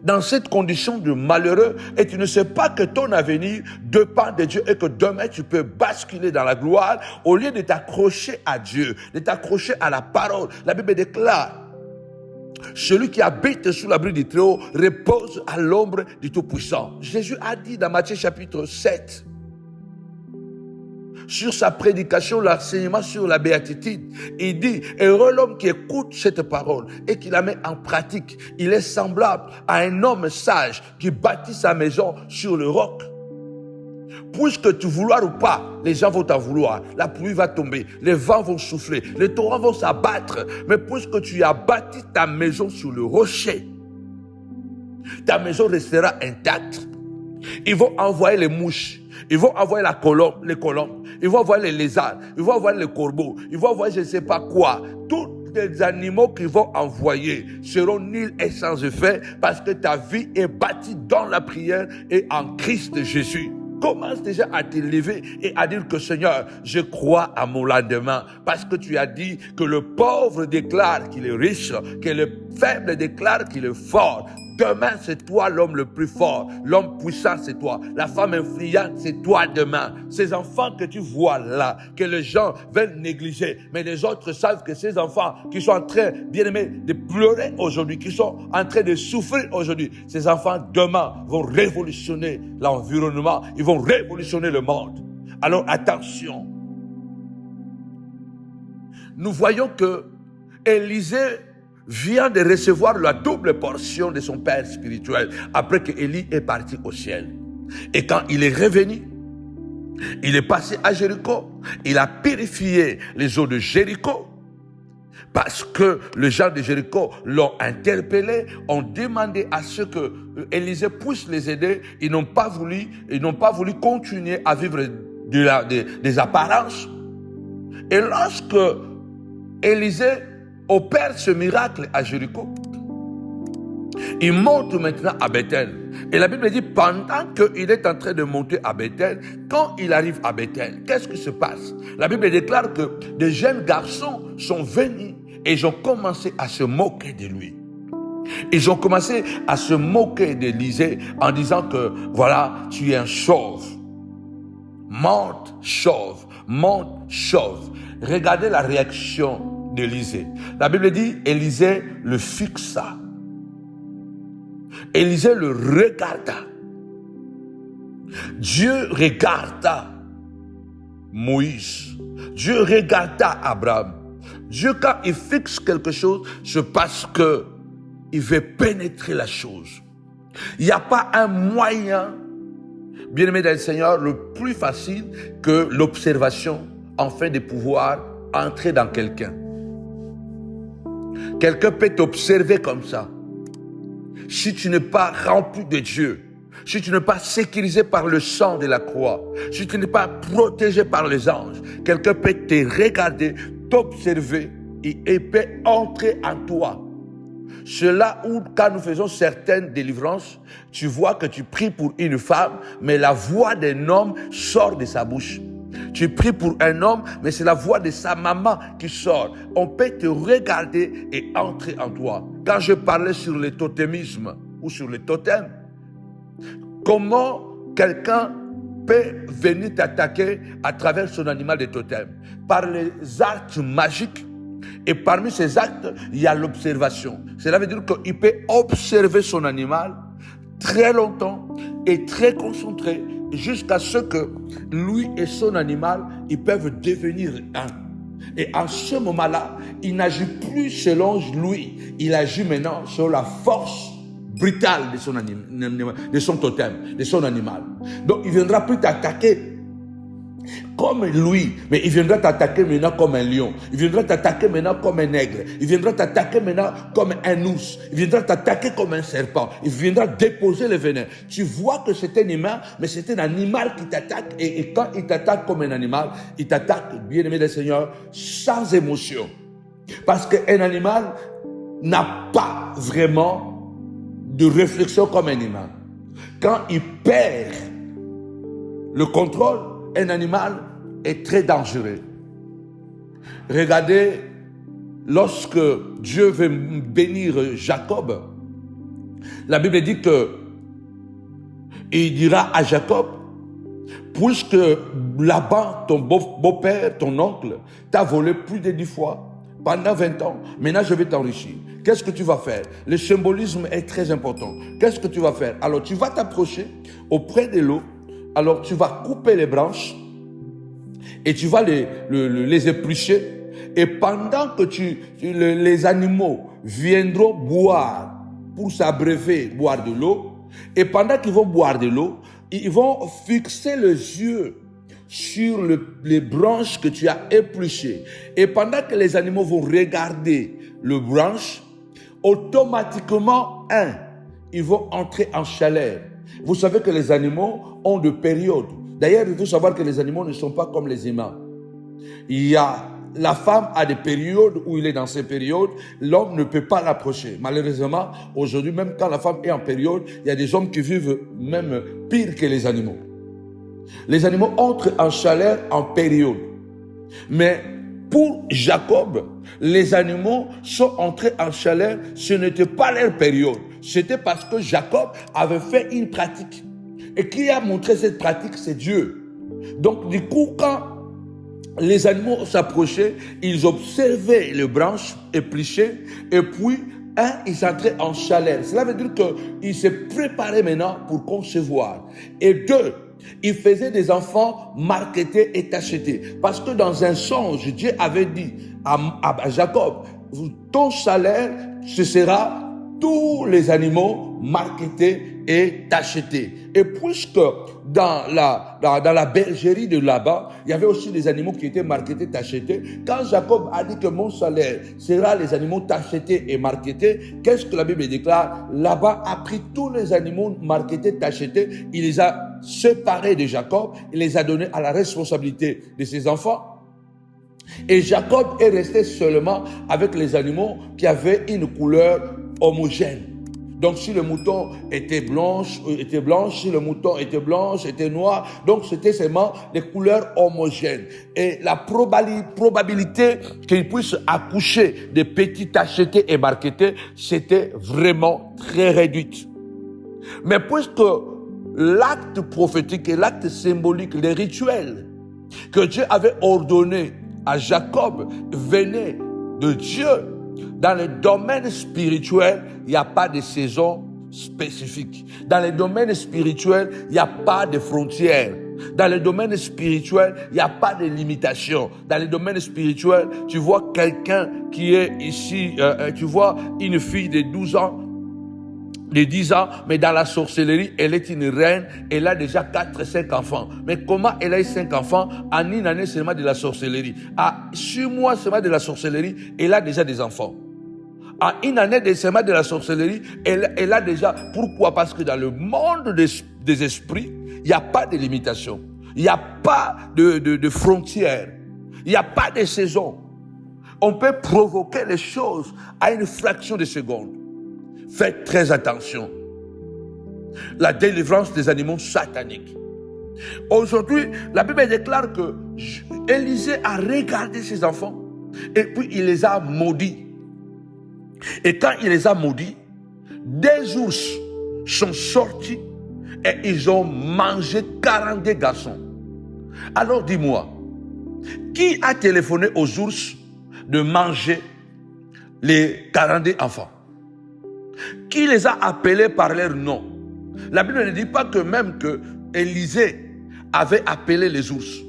dans cette condition de malheureux, et tu ne sais pas que ton avenir dépend de Dieu et que demain tu peux basculer dans la gloire, au lieu de t'accrocher à Dieu, de t'accrocher à la parole, la Bible déclare, celui qui habite sous l'abri du Très-Haut repose à l'ombre du Tout-Puissant. Jésus a dit dans Matthieu chapitre 7, sur sa prédication, l'enseignement sur la béatitude, il dit, heureux l'homme qui écoute cette parole et qui la met en pratique. Il est semblable à un homme sage qui bâtit sa maison sur le roc. Puisque tu vouloir ou pas, les gens vont t'en vouloir. La pluie va tomber, les vents vont souffler, les torrents vont s'abattre. Mais puisque tu as bâti ta maison sur le rocher, ta maison restera intacte. Ils vont envoyer les mouches, ils vont envoyer les colombes, ils vont envoyer les lézards, ils vont envoyer les corbeaux, ils vont envoyer je ne sais pas quoi. Tous les animaux qu'ils vont envoyer seront nuls et sans effet parce que ta vie est bâtie dans la prière et en Christ Jésus. Commence déjà à te lever et à dire que Seigneur, je crois à mon lendemain. Parce que tu as dit que le pauvre déclare qu'il est riche, que le faible déclare qu'il est fort. Demain, c'est toi l'homme le plus fort. L'homme puissant, c'est toi. La femme influente, c'est toi demain. Ces enfants que tu vois là, que les gens veulent négliger, mais les autres savent que ces enfants qui sont en train, bien aimés, de pleurer aujourd'hui, qui sont en train de souffrir aujourd'hui, ces enfants demain vont révolutionner l'environnement, ils vont révolutionner le monde. Alors attention. Nous voyons que Élisée vient de recevoir la double portion de son père spirituel après que Élie est parti au ciel. Et quand il est revenu, il est passé à Jéricho, il a purifié les eaux de Jéricho, parce que les gens de Jéricho l'ont interpellé, ont demandé à ce que Élisée puisse les aider. Ils n'ont pas voulu continuer à vivre des apparences. Et lorsque Élisée opère ce miracle à Jéricho, il monte maintenant à Bethel. Et la Bible dit, pendant qu'il est en train de monter à Bethel, quand il arrive à Bethel, qu'est-ce qui se passe? La Bible déclare que des jeunes garçons sont venus et ils ont commencé à se moquer de lui. Ils ont commencé à se moquer d'Élisée en disant que, voilà, tu es un chauve. Monte chauve, monte chauve. Regardez la réaction d'Élisée. La Bible dit, Élisée le fixa. Élisée le regarda. Dieu regarda Moïse. Dieu regarda Abraham. Dieu, quand il fixe quelque chose, c'est parce qu'il veut pénétrer la chose. Il n'y a pas un moyen, bien-aimé dans le Seigneur, le plus facile que l'observation, afin de pouvoir entrer dans quelqu'un. Quelqu'un peut t'observer comme ça. Si tu n'es pas rempli de Dieu, si tu n'es pas sécurisé par le sang de la croix, si tu n'es pas protégé par les anges, quelqu'un peut te regarder, t'observer et peut entrer en toi. C'est là où, quand nous faisons certaines délivrances, tu vois que tu pries pour une femme, mais la voix d'un homme sort de sa bouche. Tu pries pour un homme, mais c'est la voix de sa maman qui sort. On peut te regarder et entrer en toi. Quand je parlais sur le totémisme ou sur le totem, comment quelqu'un peut venir t'attaquer à travers son animal de totem? Par les actes magiques. Et parmi ces actes, il y a l'observation. Cela veut dire qu'il peut observer son animal très longtemps et très concentré jusqu'à ce que lui et son animal, ils peuvent devenir un. Et à ce moment-là, il n'agit plus selon lui, il agit maintenant sur la force brutale de son totem, de son animal. Donc il ne viendra plus t'attaquer comme lui, mais il viendra t'attaquer maintenant comme un lion. Il viendra t'attaquer maintenant comme un aigle. Il viendra t'attaquer maintenant comme un ours. Il viendra t'attaquer comme un serpent. Il viendra déposer le venin. Tu vois que c'est un humain, mais c'est un animal qui t'attaque. Et quand il t'attaque comme un animal, il t'attaque, bien-aimé des Seigneurs, sans émotion. Parce qu'un animal n'a pas vraiment de réflexion comme un humain. Quand il perd le contrôle, un animal est très dangereux. Regardez, lorsque Dieu veut bénir Jacob, la Bible dit que il dira à Jacob, puisque Laban, ton beau-père, ton oncle, t'a volé plus de 10 fois pendant 20 ans, maintenant je vais t'enrichir. Qu'est-ce que tu vas faire? Le symbolisme est très important. Qu'est-ce que tu vas faire? Alors tu vas t'approcher auprès de l'eau. Alors tu vas couper les branches et tu vas les éplucher. Et pendant que les animaux viendront boire pour s'abreuver, boire de l'eau, et pendant qu'ils vont boire de l'eau, ils vont fixer les yeux sur les branches que tu as épluchées. Et pendant que les animaux vont regarder les branches, automatiquement, ils vont entrer en chaleur. Vous savez que les animaux ont des périodes. D'ailleurs, il faut savoir que les animaux ne sont pas comme les humains. La femme a des périodes où il est dans ces périodes, l'homme ne peut pas l'approcher. Malheureusement, aujourd'hui, même quand la femme est en période, il y a des hommes qui vivent même pire que les animaux. Les animaux entrent en chaleur en période. Mais pour Jacob, les animaux sont entrés en chaleur, ce n'était pas leur période. C'était parce que Jacob avait fait une pratique. Et qui a montré cette pratique, c'est Dieu. Donc du coup, quand les animaux s'approchaient, ils observaient les branches épluchées et puis, ils entraient en chaleur. Cela veut dire qu'ils se préparaient maintenant pour concevoir. Et 2, ils faisaient des enfants marketés et achetés. Parce que dans un songe, Dieu avait dit à Jacob, ton salaire, ce sera tous les animaux marketés et achetés. Et puisque dans la bergerie de là-bas, il y avait aussi des animaux qui étaient marketés, achetés. Quand Jacob a dit que mon salaire sera les animaux achetés et marketés, qu'est-ce que la Bible déclare? Là-bas a pris tous les animaux marketés, achetés, il les a séparés de Jacob, il les a donnés à la responsabilité de ses enfants. Et Jacob est resté seulement avec les animaux qui avaient une couleur homogène. Donc si le mouton était blanche, si le mouton était blanche, était noir, donc c'était seulement des couleurs homogènes. Et la probabilité qu'il puisse accoucher des petits achetés et marketés, c'était vraiment très réduite. Mais puisque l'acte prophétique et l'acte symbolique, les rituels que Dieu avait ordonnés à Jacob venaient de Dieu, dans le domaine spirituel, il n'y a pas de saison spécifique. Dans le domaine spirituel, il n'y a pas de frontières. Dans le domaine spirituel, il n'y a pas de limitation. Dans le domaine spirituel, tu vois quelqu'un qui est ici, tu vois une fille de 12 ans, de 10 ans, mais dans la sorcellerie, elle est une reine, elle a déjà 4-5 enfants. Mais comment elle a eu 5 enfants en une année seulement de la sorcellerie? À 6 mois seulement de la sorcellerie, elle a déjà des enfants. En une année de seulement de la sorcellerie, elle a déjà... Pourquoi? Parce que dans le monde des esprits, il n'y a pas de limitation. Il n'y a pas de frontières. Il n'y a pas de saison. On peut provoquer les choses à une fraction de seconde. Faites très attention. La délivrance des animaux sataniques. Aujourd'hui, la Bible déclare que Élisée a regardé ses enfants et puis il les a maudits. Et quand il les a maudits, des ours sont sortis et ils ont mangé 42 garçons. Alors dis-moi, qui a téléphoné aux ours de manger les 42 enfants? Qui les a appelés par leur nom? La Bible ne dit pas que même que Élisée avait appelé les ours.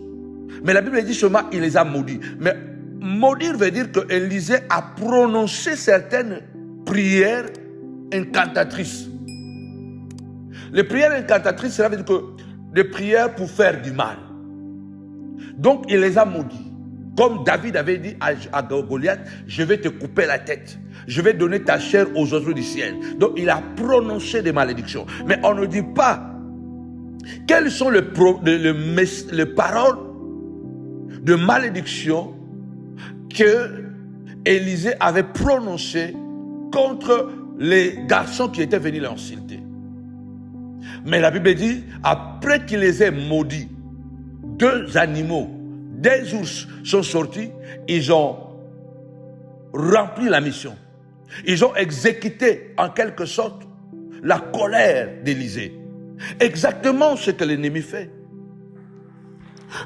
Mais la Bible dit seulement qu'il les a maudits. Mais maudire veut dire que Élisée a prononcé certaines prières incantatrices. Les prières incantatrices, cela veut dire que des prières pour faire du mal. Donc il les a maudits. Comme David avait dit à Goliath, je vais te couper la tête. Je vais donner ta chair aux oiseaux du ciel. Donc il a prononcé des malédictions. Mais on ne dit pas quelles sont les paroles de malédiction que Élisée avait prononcées contre les garçons qui étaient venus l'insulter. Mais la Bible dit, après qu'il les ait maudits, 2 animaux, des ours sont sortis, ils ont rempli la mission. Ils ont exécuté en quelque sorte la colère d'Élisée. Exactement ce que l'ennemi fait.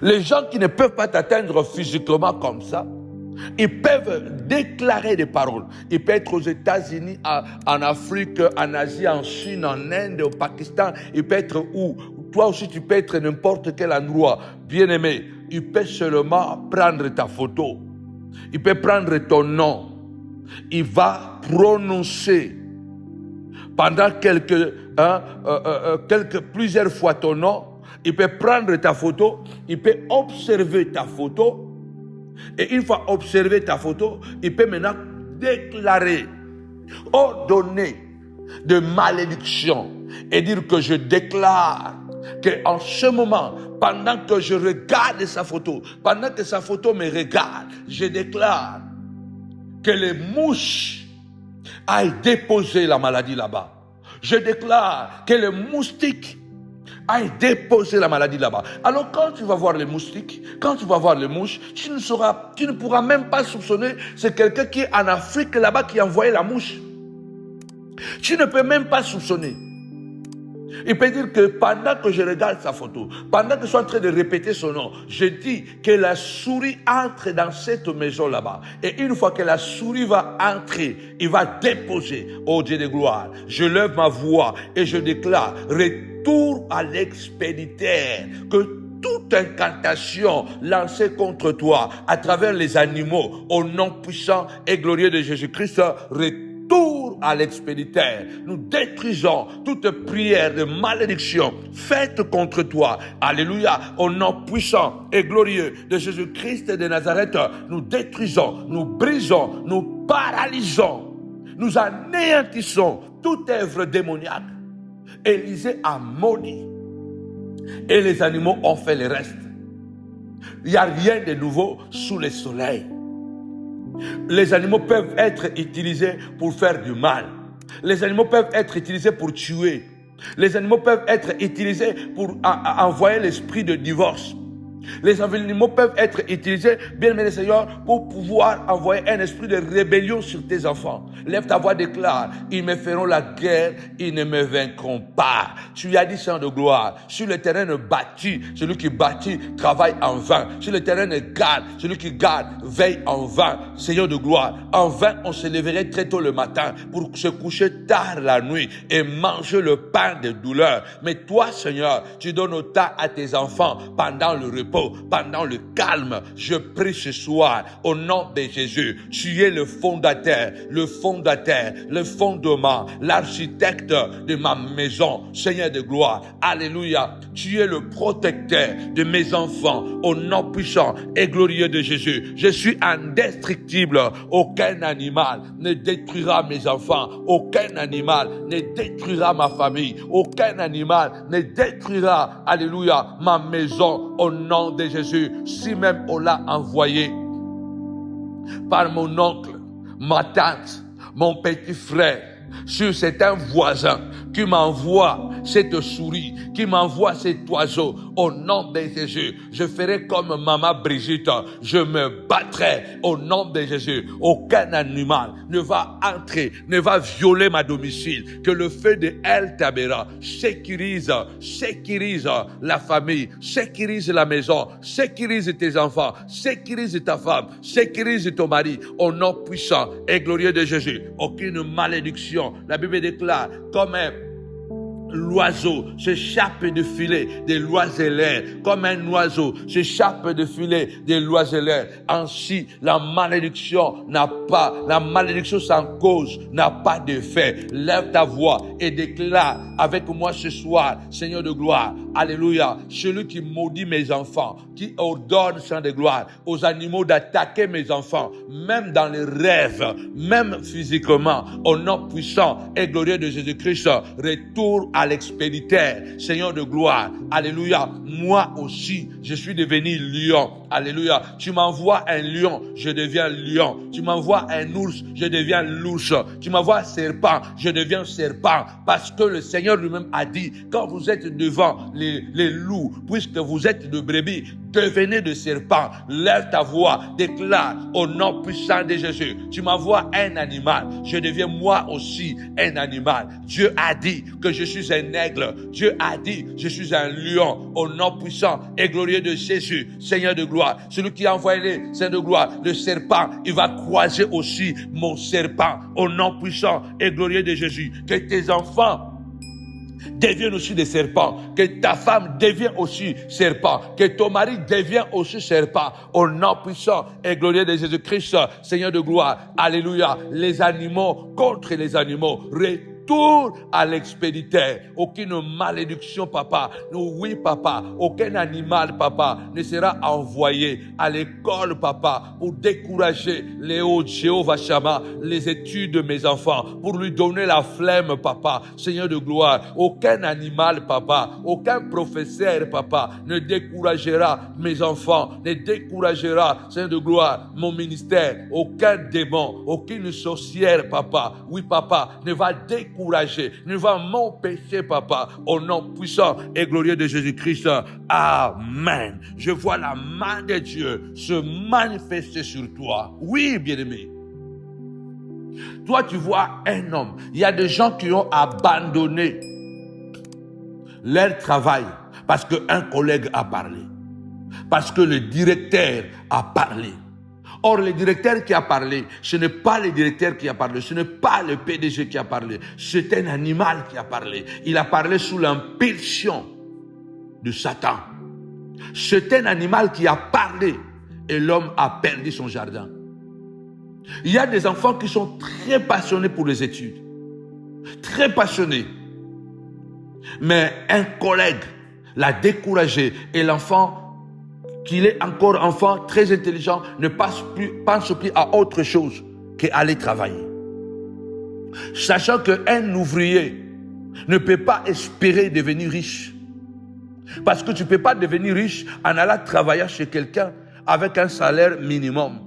Les gens qui ne peuvent pas t'atteindre physiquement comme ça, ils peuvent déclarer des paroles. Ils peuvent être aux États-Unis, en Afrique, en Asie, en Chine, en Inde, au Pakistan. Ils peuvent être où? Toi aussi, tu peux être n'importe quel endroit. Bien-aimé, ils peuvent seulement prendre ta photo. Il peut prendre ton nom. Il va prononcer pendant plusieurs fois ton nom. Il peut prendre ta photo. Il peut observer ta photo. Et une fois observé ta photo, il peut maintenant déclarer, ordonner de malédiction et dire que je déclare qu'en ce moment, pendant que je regarde sa photo, pendant que sa photo me regarde, je déclare que les mouches aillent déposer la maladie là-bas. Je déclare que les moustiques aillent déposer la maladie là-bas. Alors quand tu vas voir les moustiques, quand tu vas voir les mouches, tu ne pourras même pas soupçonner c'est quelqu'un qui est en Afrique là-bas qui a envoyé la mouche. Tu ne peux même pas soupçonner. Il peut dire que pendant que je regarde sa photo, pendant que je suis en train de répéter son nom, je dis que la souris entre dans cette maison là-bas. Et une fois que la souris va entrer, il va déposer, oh Dieu de gloire, je lève ma voix et je déclare, retour à l'expéditeur, que toute incantation lancée contre toi à travers les animaux, au nom puissant et glorieux de Jésus-Christ, retourne à l'expéditeur. Nous détruisons toute prière de malédiction faite contre toi. Alléluia. Au nom puissant et glorieux de Jésus-Christ de Nazareth, nous détruisons, nous brisons, nous paralysons, nous anéantissons toute œuvre démoniaque. Élisée a maudit et les animaux ont fait le reste. Il n'y a rien de nouveau sous le soleil. Les animaux peuvent être utilisés pour faire du mal. Les animaux peuvent être utilisés pour tuer. Les animaux peuvent être utilisés pour envoyer l'esprit de divorce. Les animaux peuvent être utilisés, bien aimé Seigneur, pour pouvoir envoyer un esprit de rébellion sur tes enfants. Lève ta voix, déclare, ils me feront la guerre, ils ne me vaincront pas. Tu as dit, Seigneur de gloire, sur le terrain bâti, celui qui bâtit travaille en vain. Sur le terrain garde, celui qui garde veille en vain. Seigneur de gloire, en vain on se lèverait très tôt le matin pour se coucher tard la nuit et manger le pain de douleur. Mais toi, Seigneur, tu donnes autant à tes enfants pendant le repos, pendant le calme. Je prie ce soir au nom de Jésus. Tu es le fondateur, le fondement, l'architecte de ma maison, Seigneur de gloire. Alléluia. Tu es le protecteur de mes enfants au nom puissant et glorieux de Jésus. Je suis indestructible. Aucun animal ne détruira mes enfants. Aucun animal ne détruira ma famille. Aucun animal ne détruira, alléluia, ma maison au nom de Jésus. Si même on l'a envoyé par mon oncle, ma tante, mon petit frère, sur certains voisins qui m'envoient cette souris, qui m'envoie cet oiseau, au nom de Jésus, je ferai comme maman Brigitte, je me battrai au nom de Jésus. Aucun animal ne va entrer, ne va violer ma domicile. Que le feu de El Tabera sécurise la famille, sécurise la maison, sécurise tes enfants, sécurise ta femme, sécurise ton mari, au nom puissant et glorieux de Jésus. Aucune malédiction. La Bible déclare comme l'oiseau s'échappe de filet des l'oiseleur, comme un oiseau s'échappe de filet des l'oiseleur. Ainsi, la malédiction sans cause n'a pas d'effet. Lève ta voix et déclare avec moi ce soir, Seigneur de gloire, alléluia, celui qui maudit mes enfants, qui ordonne, Saint de gloire, aux animaux d'attaquer mes enfants, même dans les rêves, même physiquement, au nom puissant et glorieux de Jésus-Christ, retourne à l'expéditeur, Seigneur de gloire, alléluia. Moi aussi, je suis devenu lion, alléluia. Tu m'envoies un lion, je deviens lion. Tu m'envoies un ours, je deviens l'ours. Tu m'envoies un serpent, je deviens serpent. Parce que le Seigneur lui-même a dit, quand vous êtes devant les loups, puisque vous êtes de brebis, devenez de serpents. Lève ta voix, déclare au nom puissant de Jésus. Tu m'envoies un animal, je deviens moi aussi un animal. Dieu a dit que je suis un aigle. Dieu a dit, je suis un lion. Au nom puissant et glorieux de Jésus, Seigneur de gloire. Celui qui a envoyé les Seigneur de gloire, le serpent, il va croiser aussi mon serpent. Au nom puissant et glorieux de Jésus. Que tes enfants deviennent aussi des serpents, que ta femme devienne aussi serpent, que ton mari devienne aussi serpent, au nom puissant et glorieux de Jésus-Christ, Seigneur de gloire, alléluia. Les animaux contre les animaux, retourne à l'expéditeur. Aucune malédiction, papa, oui, papa, aucun animal, papa, ne sera envoyé à l'école, papa, pour décourager Léo, Jéhovah Shammah, les études de mes enfants, pour lui donner la flemme, papa, Seigneur de gloire. Aucun animal, papa, aucun professeur, papa, ne découragera mes enfants, ne découragera, Seigneur de gloire, mon ministère. Aucun démon, aucune sorcière, papa, oui, papa, ne va décourager, ne va m'empêcher, papa, au nom puissant et glorieux de Jésus-Christ. Amen. Je vois la main de Dieu se manifester sur toi. Oui, bien-aimé. Toi, tu vois un homme. Il y a des gens qui ont abandonné leur travail parce qu'un collègue a parlé, parce que le directeur a parlé. Or, le directeur qui a parlé, ce n'est pas le directeur qui a parlé, ce n'est pas le PDG qui a parlé, c'est un animal qui a parlé. Il a parlé sous l'impulsion de Satan. C'est un animal qui a parlé et l'homme a perdu son jardin. Il y a des enfants qui sont très passionnés pour les études. Très passionnés. Mais un collègue l'a découragé et l'enfant, qu'il est encore enfant, très intelligent, ne pense plus à autre chose qu'aller travailler. Sachant qu'un ouvrier ne peut pas espérer devenir riche. Parce que tu ne peux pas devenir riche en allant travailler chez quelqu'un avec un salaire minimum.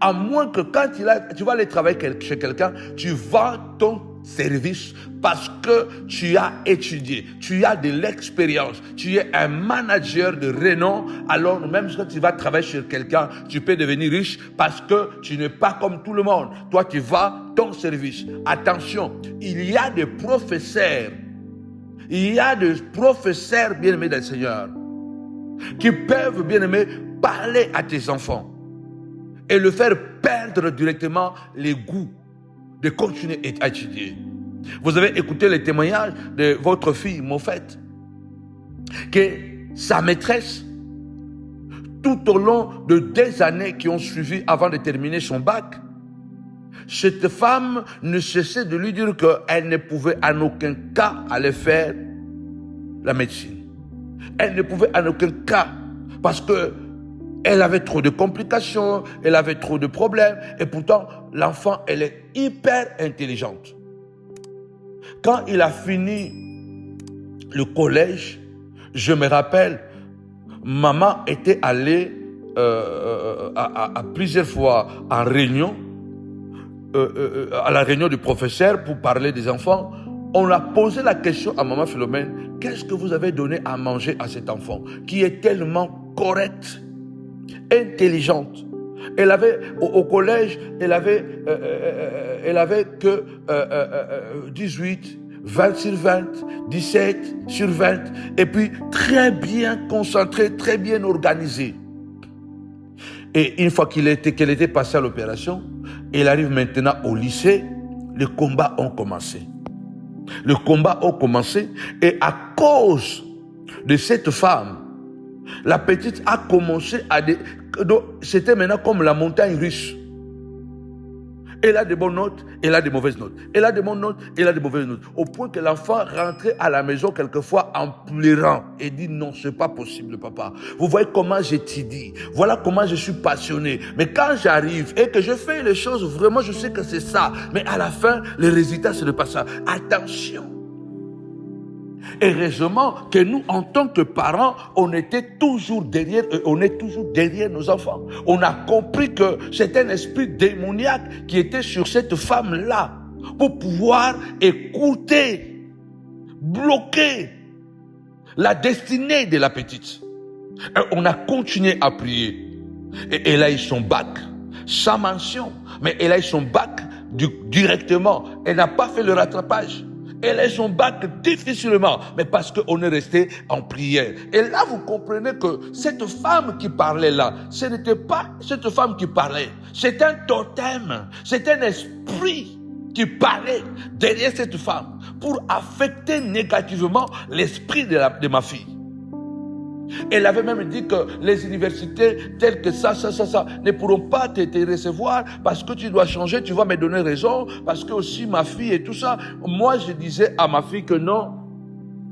À moins que quand tu vas aller travailler chez quelqu'un, tu vends ton service parce que tu as étudié, tu as de l'expérience, tu es un manager de renom. Alors même si tu vas travailler chez quelqu'un, tu peux devenir riche parce que tu n'es pas comme tout le monde. Toi, tu vas ton service. Attention, il y a des professeurs, bien-aimés dans le Seigneur, qui peuvent, bien-aimés, parler à tes enfants et le faire perdre directement les goûts de continuer à étudier. Vous avez écouté le témoignage de votre fille, Moffett, que sa maîtresse, tout au long de 2 années qui ont suivi avant de terminer son bac, cette femme ne cessait de lui dire qu'elle ne pouvait en aucun cas aller faire la médecine. Elle ne pouvait en aucun cas, parce que elle avait trop de complications, elle avait trop de problèmes, et pourtant, l'enfant, elle est hyper intelligente. Quand il a fini le collège, je me rappelle, maman était allée à plusieurs fois en réunion, à la réunion du professeur pour parler des enfants. On a posé la question à maman Philomène, qu'est-ce que vous avez donné à manger à cet enfant qui est tellement correct, intelligente. Elle avait, au collège, elle avait que 18, 20 sur 20, 17 sur 20, et puis très bien concentrée, très bien organisée. Et une fois qu'elle était passée à l'opération, elle arrive maintenant au lycée, les combats ont commencé. Les combats ont commencé, et à cause de cette femme, la petite a commencé c'était maintenant comme la montagne russe. Elle a de bonnes notes, elle a de mauvaises notes. Elle a de bonnes notes, elle a de mauvaises notes. Au point que l'enfant rentrait à la maison quelquefois en pleurant et dit non, c'est pas possible, papa. Vous voyez comment j'étudie. Voilà comment je suis passionné. Mais quand j'arrive et que je fais les choses, vraiment, je sais que c'est ça. Mais à la fin, le résultat, ce n'est pas ça. Attention. Heureusement que nous, en tant que parents, on est toujours derrière nos enfants. On a compris que c'est un esprit démoniaque qui était sur cette femme-là pour pouvoir écouter, bloquer la destinée de la petite. Et on a continué à prier. Et elle a eu son bac, sans mention, mais elle a eu son bac directement. Elle n'a pas fait le rattrapage. Elle a son bac difficilement, mais parce qu'on est resté en prière. Et là, vous comprenez que cette femme qui parlait là, ce n'était pas cette femme qui parlait. C'est un totem, c'est un esprit qui parlait derrière cette femme pour affecter négativement l'esprit de ma fille. Elle avait même dit que les universités telles que ça ne pourront pas te recevoir parce que tu dois changer, tu vas me donner raison, parce que aussi ma fille et tout ça. Moi, je disais à ma fille que non,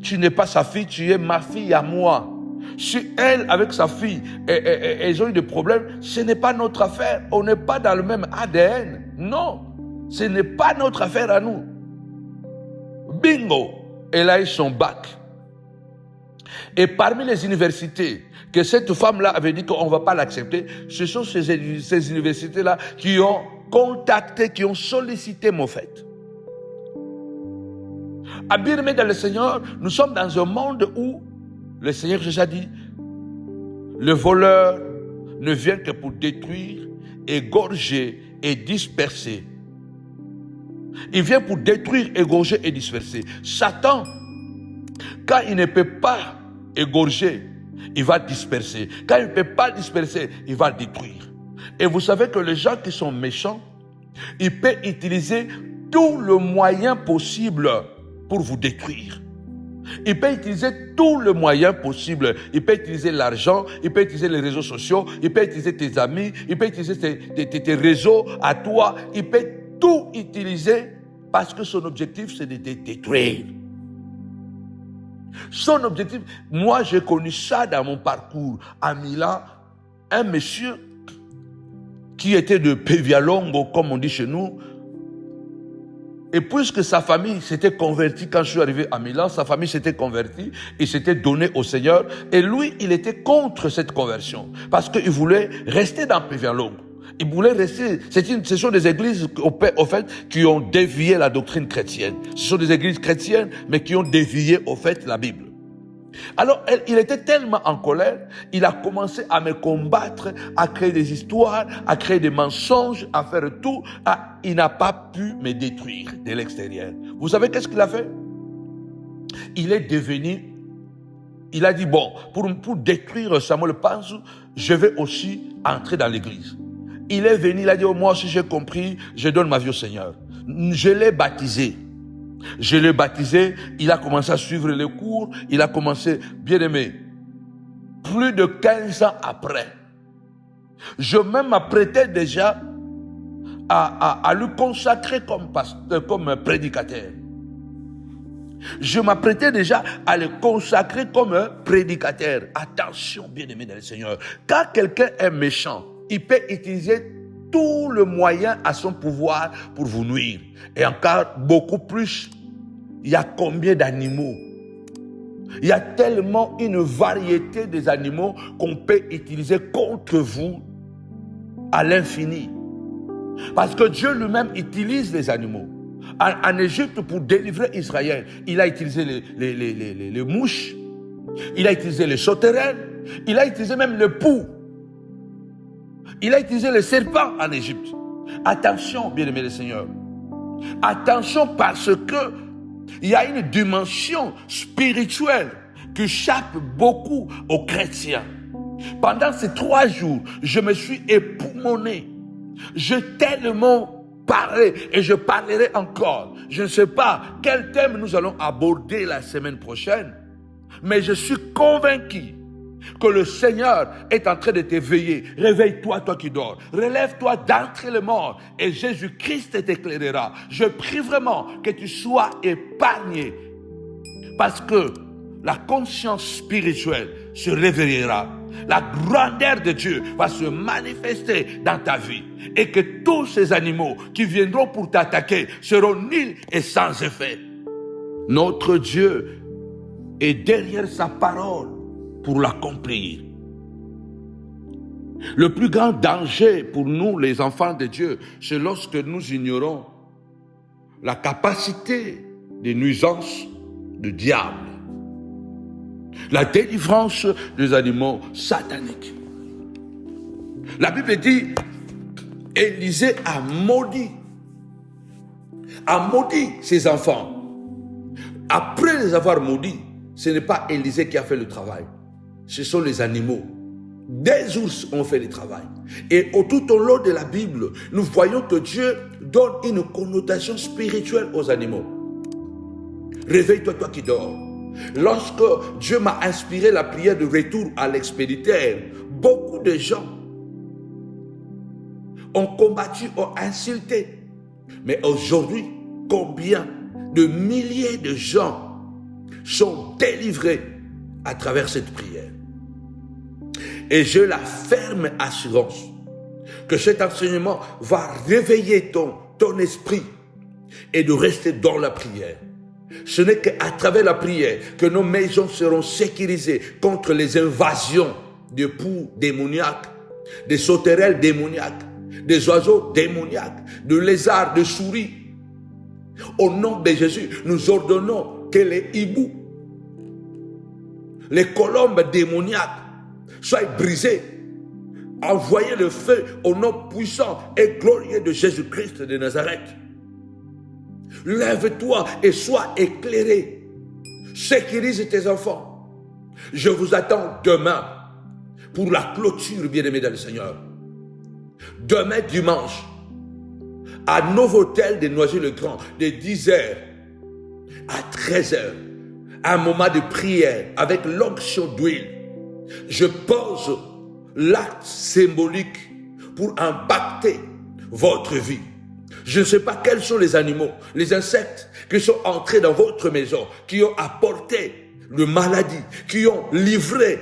tu n'es pas sa fille, tu es ma fille à moi. Si elle, avec sa fille, elles ont eu des problèmes, ce n'est pas notre affaire. On n'est pas dans le même ADN. Non, ce n'est pas notre affaire à nous. Bingo, elle a eu son bac. Et parmi les universités que cette femme-là avait dit qu'on ne va pas l'accepter, ce sont ces universités-là qui ont contacté, qui ont sollicité Moffett. Bien-aimés dans le Seigneur, nous sommes dans un monde où le Seigneur Jésus a dit, le voleur ne vient que pour détruire, égorger et disperser. Il vient pour détruire, égorger et disperser. Satan, quand il ne peut pas égorger, il va disperser. Quand il ne peut pas disperser, il va détruire. Et vous savez que les gens qui sont méchants, ils peuvent utiliser tout le moyen possible pour vous détruire. Il peut utiliser tous les moyens possibles. Il peut utiliser l'argent, il peut utiliser les réseaux sociaux, il peut utiliser tes amis, il peut utiliser tes réseaux à toi. Il peut tout utiliser parce que son objectif, c'est de te détruire. Son objectif, moi j'ai connu ça dans mon parcours à Milan, un monsieur qui était de Pevialongo, comme on dit chez nous. Et puisque sa famille s'était convertie, quand je suis arrivé à Milan, sa famille s'était convertie, il s'était donné au Seigneur, et lui, il était contre cette conversion, parce qu'il voulait rester dans Pevialongo. Il voulait rester, ce sont des églises, au fait, qui ont dévié la doctrine chrétienne. Ce sont des églises chrétiennes, mais qui ont dévié, au fait, la Bible. Alors, il était tellement en colère, il a commencé à me combattre, à créer des histoires, à créer des mensonges, à faire tout. Il n'a pas pu me détruire de l'extérieur. Vous savez qu'est-ce qu'il a fait? Il est devenu, il a dit, bon, pour détruire Samuel Panzu, je vais aussi entrer dans l'église. Il est venu, il a dit, oh, moi aussi j'ai compris, je donne ma vie au Seigneur. Je l'ai baptisé. Je l'ai baptisé, il a commencé à suivre les cours, il a commencé, bien aimé, plus de 15 ans après. Je m'apprêtais déjà à lui consacrer comme pasteur, comme prédicateur. Je m'apprêtais déjà à le consacrer comme un prédicateur. Attention, bien aimé dans le Seigneur, quand quelqu'un est méchant, il peut utiliser tout le moyen à son pouvoir pour vous nuire. Et encore beaucoup plus, il y a combien d'animaux? Il y a tellement une variété des animaux qu'on peut utiliser contre vous à l'infini. Parce que Dieu lui-même utilise les animaux. En Égypte, pour délivrer Israël, il a utilisé les mouches, il a utilisé les sauterelles, il a utilisé même le pou. Il a utilisé les serpents en Égypte. Attention, bien-aimés le Seigneur. Attention parce que il y a une dimension spirituelle qui échappe beaucoup aux chrétiens. Pendant ces 3 jours, je me suis époumoné. J'ai tellement parlé et je parlerai encore. Je ne sais pas quel thème nous allons aborder la semaine prochaine, mais je suis convaincu que le Seigneur est en train de t'éveiller. Réveille-toi, toi qui dors. Relève-toi d'entre les morts et Jésus-Christ t'éclairera. Je prie vraiment que tu sois épargné parce que la conscience spirituelle se réveillera. La grandeur de Dieu va se manifester dans ta vie et que tous ces animaux qui viendront pour t'attaquer seront nuls et sans effet. Notre Dieu est derrière sa parole pour l'accomplir. Le plus grand danger pour nous, les enfants de Dieu, c'est lorsque nous ignorons la capacité de nuisance du diable. La délivrance des animaux sataniques. La Bible dit, Élisée a maudit ses enfants. Après les avoir maudits, ce n'est pas Élisée qui a fait le travail. Ce sont les animaux. Des ours ont fait le travail. Et tout au long de la Bible, nous voyons que Dieu donne une connotation spirituelle aux animaux. Réveille-toi, toi qui dors. Lorsque Dieu m'a inspiré la prière de retour à l'expéditeur, beaucoup de gens ont combattu, ont insulté. Mais aujourd'hui, combien de milliers de gens sont délivrés à travers cette prière? Et j'ai la ferme assurance que cet enseignement va réveiller ton esprit et de rester dans la prière. Ce n'est qu'à travers la prière que nos maisons seront sécurisées contre les invasions de poux démoniaques, des sauterelles démoniaques, des oiseaux démoniaques, de lézards, de souris. Au nom de Jésus, nous ordonnons que les hiboux, les colombes démoniaques soient brisées. Envoyez le feu au nom puissant et glorieux de Jésus-Christ de Nazareth. Lève-toi et sois éclairé. Sécurise tes enfants. Je vous attends demain pour la clôture, bien-aimés dans le Seigneur. Demain dimanche, à Novotel de Noisy-le-Grand, de 10h à 13h, un moment de prière avec l'onction d'huile. Je pose l'acte symbolique pour impacter votre vie. Je ne sais pas quels sont les animaux, les insectes qui sont entrés dans votre maison, qui ont apporté le maladie, qui ont livré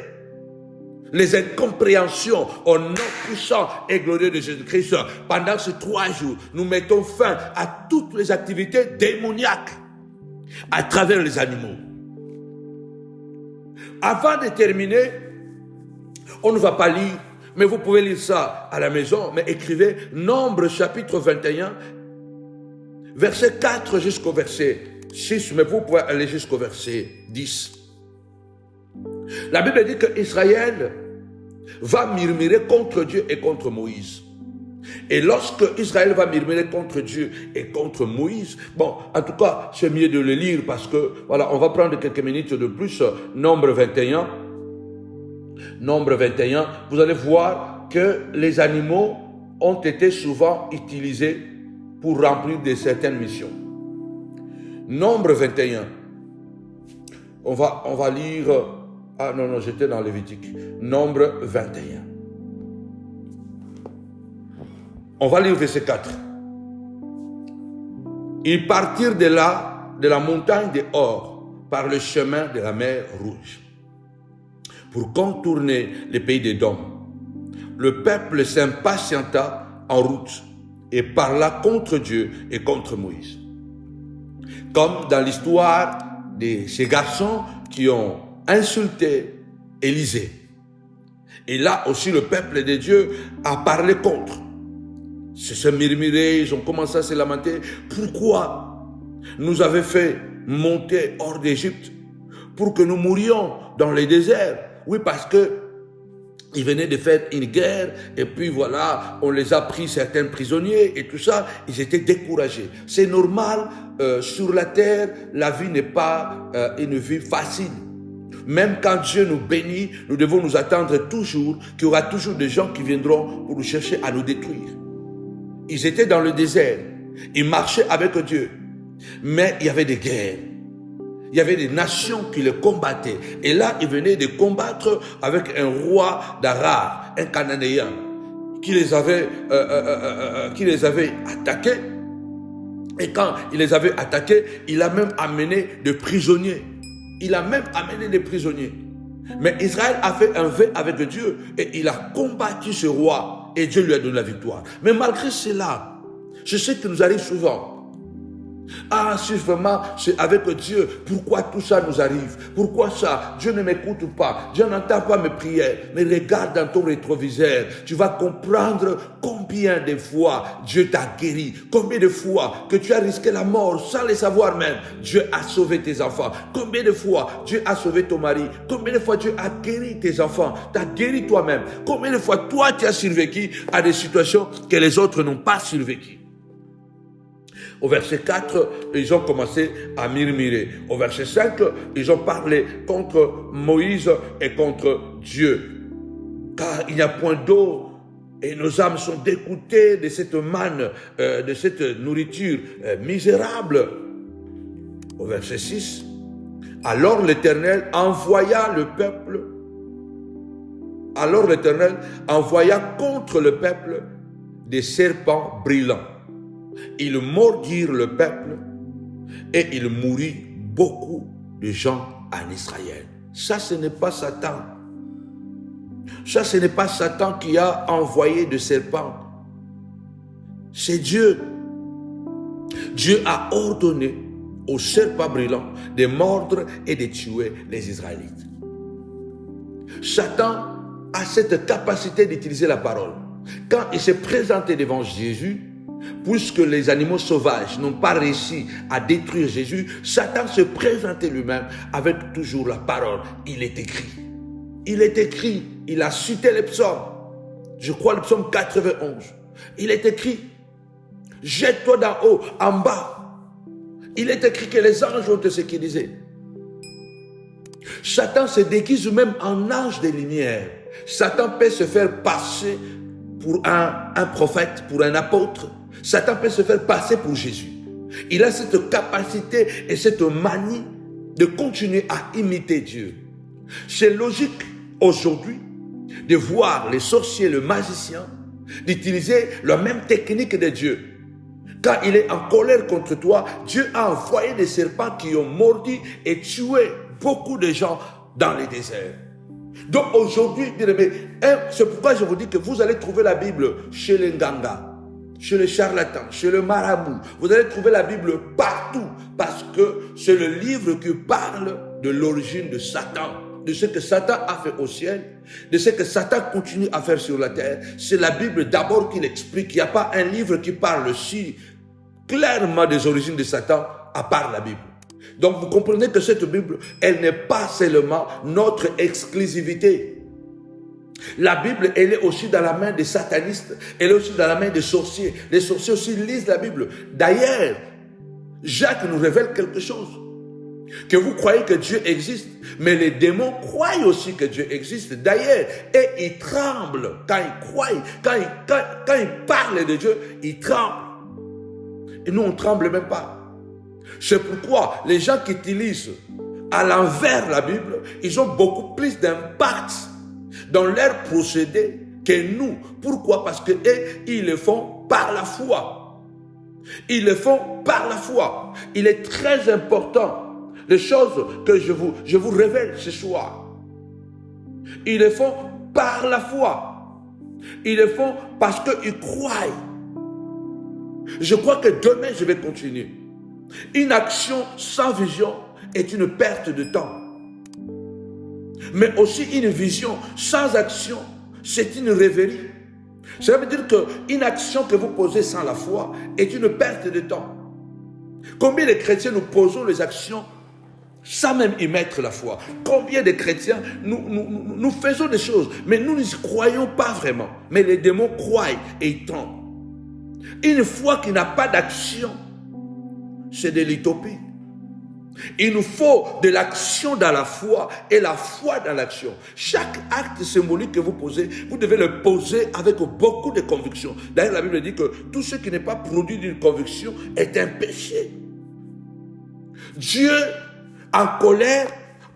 les incompréhensions au nom puissant et glorieux de Jésus-Christ. Pendant ces 3 jours, nous mettons fin à toutes les activités démoniaques à travers les animaux. Avant de terminer, on ne va pas lire, mais vous pouvez lire ça à la maison, mais écrivez Nombre chapitre 21, verset 4 jusqu'au verset 6, mais vous pouvez aller jusqu'au verset 10. La Bible dit qu'Israël va murmurer contre Dieu et contre Moïse. Et lorsque Israël va murmurer contre Dieu et contre Moïse, bon, en tout cas, c'est mieux de le lire parce que, voilà, on va prendre quelques minutes de plus. Nombre 21, vous allez voir que les animaux ont été souvent utilisés pour remplir de certaines missions. Nombre 21, on va lire, ah non, j'étais dans Lévitique, Nombre 21. On va lire verset 4. Ils partirent de là, de la montagne de Hor, par le chemin de la mer Rouge, pour contourner le pays d'Édom. Le peuple s'impatienta en route et parla contre Dieu et contre Moïse. Comme dans l'histoire de ces garçons qui ont insulté Élisée. Et là aussi le peuple de Dieu a parlé contre. Se murmurer, ils ont commencé à se lamenter. Pourquoi nous avez fait monter hors d'Égypte pour que nous mourions dans les déserts? Oui, parce que ils venaient de faire une guerre et puis voilà, on les a pris certains prisonniers et tout ça, ils étaient découragés. C'est normal, sur la terre, la vie n'est pas une vie facile. Même quand Dieu nous bénit, nous devons nous attendre toujours qu'il y aura toujours des gens qui viendront pour nous chercher à nous détruire. Ils étaient dans le désert, ils marchaient avec Dieu, mais il y avait des guerres. Il y avait des nations qui les combattaient. Et là, ils venaient de combattre avec un roi d'Arar, un Cananéen, qui les avait attaqués. Et quand il les avait attaqués, il a même amené des prisonniers. Mais Israël a fait un vœu avec Dieu et il a combattu ce roi et Dieu lui a donné la victoire. Mais malgré cela, je sais que nous arrive souvent. Ah, si vraiment c'est avec Dieu, pourquoi tout ça nous arrive? Pourquoi ça? Dieu ne m'écoute pas, Dieu n'entend pas mes prières. Mais regarde dans ton rétroviseur, tu vas comprendre combien de fois Dieu t'a guéri, combien de fois que tu as risqué la mort sans le savoir même. Dieu a sauvé tes enfants, combien de fois Dieu a sauvé ton mari, combien de fois Dieu a guéri tes enfants, t'as guéri toi-même, combien de fois toi tu as survécu à des situations que les autres n'ont pas survécu. Au verset 4, ils ont commencé à murmurer. Au verset 5, ils ont parlé contre Moïse et contre Dieu. Car il n'y a point d'eau et nos âmes sont dégoûtées de cette manne, de cette nourriture misérable. Au verset 6, alors l'Éternel envoya contre le peuple des serpents brillants. Ils mordirent le peuple et il mourut beaucoup de gens en Israël. Ça, ce n'est pas Satan. Ça, ce n'est pas Satan qui a envoyé des serpents. C'est Dieu. Dieu a ordonné aux serpents brillants de mordre et de tuer les Israélites. Satan a cette capacité d'utiliser la parole. Quand il s'est présenté devant Jésus, puisque les animaux sauvages n'ont pas réussi à détruire Jésus, Satan se présentait lui-même avec toujours la parole. Il est écrit, il a cité les psaumes. Je crois le psaume 91. Il est écrit, jette-toi d'en haut, en bas. Il est écrit que les anges ont te sécurisé. Satan se déguise même en ange de lumière. Satan peut se faire passer pour un prophète, pour un apôtre. Satan peut se faire passer pour Jésus. Il a cette capacité et cette manie de continuer à imiter Dieu. C'est logique aujourd'hui de voir les sorciers, les magiciens, d'utiliser la même technique de Dieu. Quand il est en colère contre toi, Dieu a envoyé des serpents qui ont mordu et tué beaucoup de gens dans les déserts. Donc aujourd'hui, c'est pourquoi je vous dis que vous allez trouver la Bible chez les Nganga, chez les charlatans, chez le marabout. Vous allez trouver la Bible partout parce que c'est le livre qui parle de l'origine de Satan, de ce que Satan a fait au ciel, de ce que Satan continue à faire sur la terre. C'est la Bible d'abord qui l'explique. Il n'y a pas un livre qui parle si clairement des origines de Satan à part la Bible. Donc vous comprenez que cette Bible, elle n'est pas seulement notre exclusivité. La Bible, elle est aussi dans la main des satanistes, elle est aussi dans la main des sorciers. Les sorciers aussi lisent la Bible. D'ailleurs, Jacques nous révèle quelque chose. Que vous croyez que Dieu existe, mais les démons croient aussi que Dieu existe. D'ailleurs, et ils tremblent quand ils croient, quand ils parlent de Dieu, ils tremblent. Et nous, on ne tremble même pas. C'est pourquoi les gens qui utilisent à l'envers la Bible, ils ont beaucoup plus d'impact dans leur procédé que nous. Pourquoi? Parce que ils le font par la foi. Ils le font par la foi. Il est très important, les choses que je vous révèle ce soir. Ils le font par la foi. Ils le font parce qu'ils croient. Je crois que demain, je vais continuer. Une action sans vision est une perte de temps. Mais aussi une vision sans action, c'est une rêverie. Cela veut dire qu'une action que vous posez sans la foi est une perte de temps. Combien de chrétiens nous posons les actions sans même y mettre la foi? Combien de chrétiens nous faisons des choses, mais nous n'y croyons pas vraiment. Mais les démons croient et ils tombent. Une foi qui n'a pas d'action, c'est de l'utopie. Il nous faut de l'action dans la foi et la foi dans l'action. Chaque acte symbolique que vous posez, vous devez le poser avec beaucoup de conviction. D'ailleurs, la Bible dit que tout ce qui n'est pas produit d'une conviction est un péché. Dieu, en colère,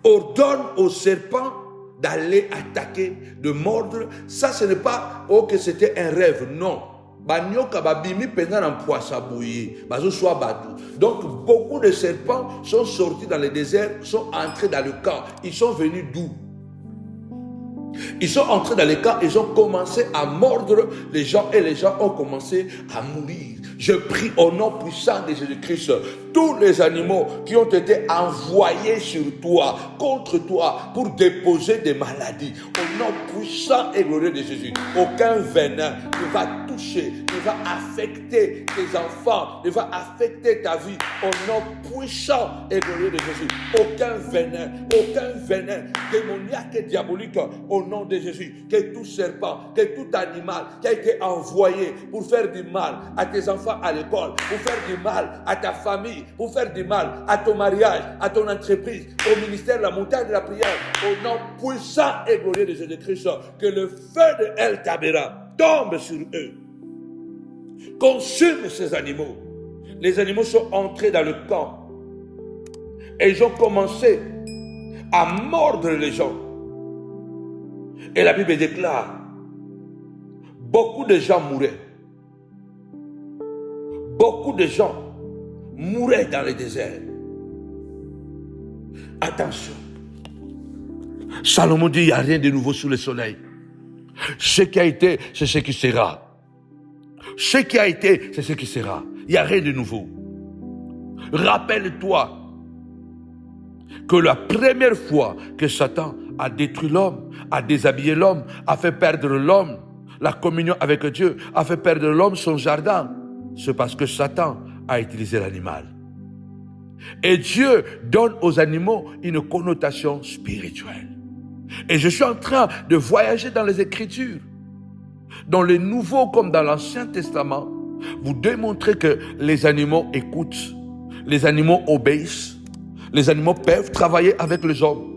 ordonne aux serpents d'aller attaquer, de mordre. Ça, ce n'est pas que c'était un rêve, non. Donc beaucoup de serpents sont sortis dans le désert, sont entrés dans le camp. Ils sont venus d'où? Ils sont entrés dans le camp, ils ont commencé à mordre les gens et les gens ont commencé à mourir. Je prie au nom puissant de Jésus-Christ, tous les animaux qui ont été envoyés sur toi, contre toi, pour déposer des maladies, au nom puissant et glorieux de Jésus, aucun venin ne va toucher, ne va affecter tes enfants, ne va affecter ta vie, au nom puissant et glorieux de Jésus. Aucun venin démoniaque et diabolique, au nom de Jésus. Que tout serpent, que tout animal qui a été envoyé pour faire du mal à tes enfants à l'école, pour faire du mal à ta famille, pour faire du mal à ton mariage, à ton entreprise, au ministère de la montagne de la prière, au nom puissant et glorieux de Jésus-Christ, que le feu de El Tabera tombe sur eux, consume ces animaux. Les animaux sont entrés dans le camp et ils ont commencé à mordre les gens. Et la Bible déclare, beaucoup de gens mouraient. Beaucoup de gens mouraient dans le désert. Attention. Salomon dit, il n'y a rien de nouveau sous le soleil. Ce qui a été, c'est ce qui sera. Ce qui a été, c'est ce qui sera. Il n'y a rien de nouveau. Rappelle-toi que la première fois que Satan a détruit l'homme, a déshabillé l'homme, a fait perdre l'homme la communion avec Dieu, a fait perdre l'homme son jardin, c'est parce que Satan a utilisé l'animal. Et Dieu donne aux animaux une connotation spirituelle. Et je suis en train de voyager dans les Écritures, dans le Nouveau comme dans l'Ancien Testament, vous démontrez que les animaux écoutent, les animaux obéissent, les animaux peuvent travailler avec les hommes.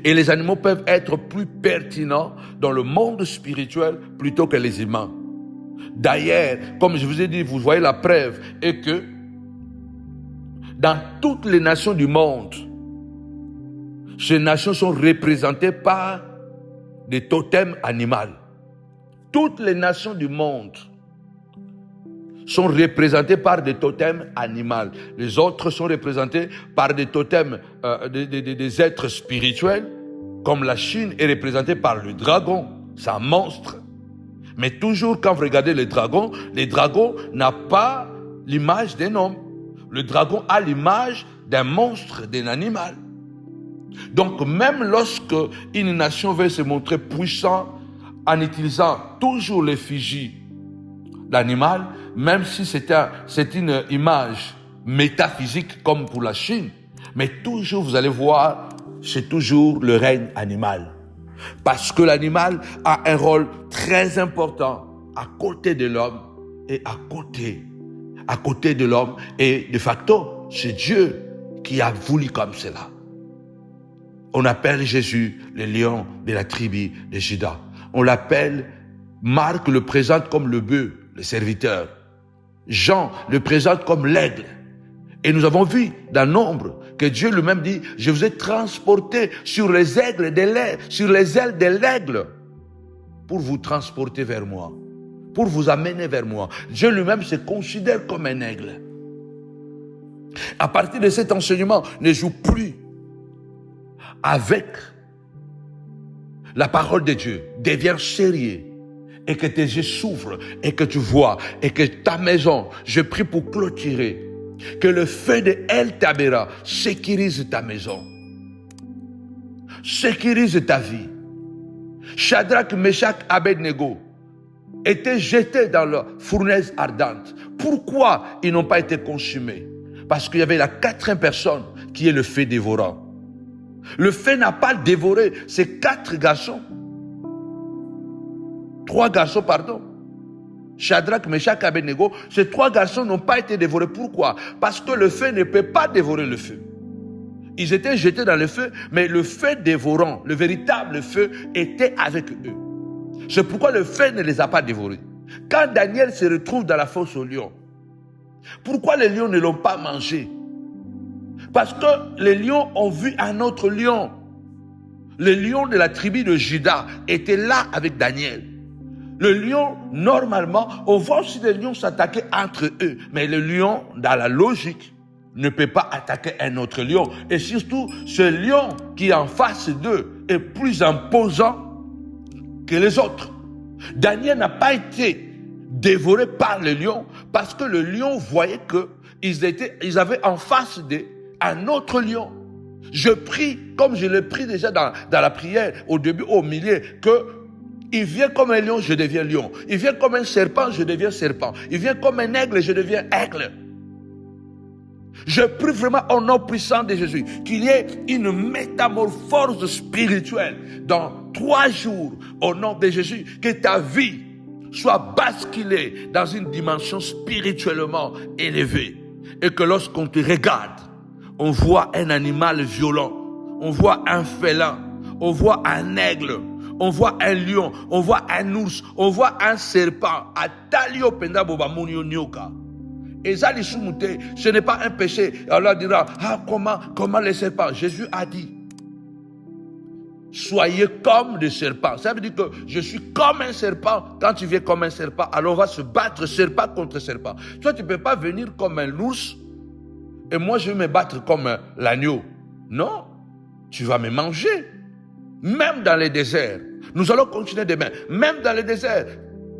Et les animaux peuvent être plus pertinents dans le monde spirituel plutôt que les humains. D'ailleurs, comme je vous ai dit, vous voyez la preuve est que dans toutes les nations du monde, ces nations sont représentées par des totems animaux. Toutes les nations du monde sont représentées par des totems animaux. Les autres sont représentés par des totems des êtres spirituels, comme la Chine est représentée par le dragon. C'est un monstre. Mais toujours quand vous regardez les dragons n'ont pas l'image d'un homme. Le dragon a l'image d'un monstre, d'un animal. Donc même lorsque une nation veut se montrer puissante en utilisant toujours l'effigie d'animal, même si c'est une image métaphysique comme pour la Chine, mais toujours vous allez voir, c'est toujours le règne animal. Parce que l'animal a un rôle très important à côté de l'homme et à côté de l'homme. Et de facto, c'est Dieu qui a voulu comme cela. On appelle Jésus le lion de la tribu de Juda. On l'appelle, Marc le présente comme le bœuf, le serviteur. Jean le présente comme l'aigle. Et nous avons vu dans Nombre que Dieu lui-même dit, je vous ai transporté sur les aigles de l'aigle, sur les ailes de l'aigle, pour vous transporter vers moi, pour vous amener vers moi. Dieu lui-même se considère comme un aigle. À partir de cet enseignement, ne joue plus avec la parole de Dieu. Deviens sérieux. Et que tes yeux s'ouvrent, et que tu vois, et que ta maison, je prie pour clôturer, que le feu de El Tabera sécurise ta maison, sécurise ta vie. Shadrach, Meshach, Abednego étaient jetés dans la fournaise ardente. Pourquoi ils n'ont pas été consumés? Parce qu'il y avait la quatrième personne qui est le feu dévorant. Le feu n'a pas dévoré ces trois garçons, pardon. Shadrach, Meshach, Abednego, ces trois garçons n'ont pas été dévorés. Pourquoi? Parce que le feu ne peut pas dévorer le feu. Ils étaient jetés dans le feu, mais le feu dévorant, le véritable feu, était avec eux. C'est pourquoi le feu ne les a pas dévorés. Quand Daniel se retrouve dans la fosse aux lions, pourquoi les lions ne l'ont pas mangé? Parce que les lions ont vu un autre lion. Le lion de la tribu de Juda était là avec Daniel. Le lion, normalement, on voit aussi les lions s'attaquer entre eux. Mais le lion, dans la logique, ne peut pas attaquer un autre lion. Et surtout, ce lion qui est en face d'eux est plus imposant que les autres. Daniel n'a pas été dévoré par le lion parce que le lion voyait qu'ils avaient en face d'eux un autre lion. Je prie, comme je l'ai pris déjà dans la prière, au début, au milieu, que il vient comme un lion, je deviens lion. Il vient comme un serpent, je deviens serpent. Il vient comme un aigle, je deviens aigle. Je prie vraiment au nom puissant de Jésus qu'il y ait une métamorphose spirituelle dans 3 jours au nom de Jésus. Que ta vie soit basculée dans une dimension spirituellement élevée. Et que lorsqu'on te regarde, on voit un animal violent, on voit un félin, on voit un aigle, on voit un lion, on voit un ours, on voit un serpent. Atalio penda boba munio nyoka. Et ça, ce n'est pas un péché. Allah dira, comment les serpents? Jésus a dit, soyez comme des serpents. Ça veut dire que je suis comme un serpent. Quand tu viens comme un serpent, alors on va se battre serpent contre serpent. Toi, tu ne peux pas venir comme un ours et moi, je vais me battre comme l'agneau. Non, tu vas me manger. Même dans les déserts. Nous allons continuer demain. Même dans les déserts.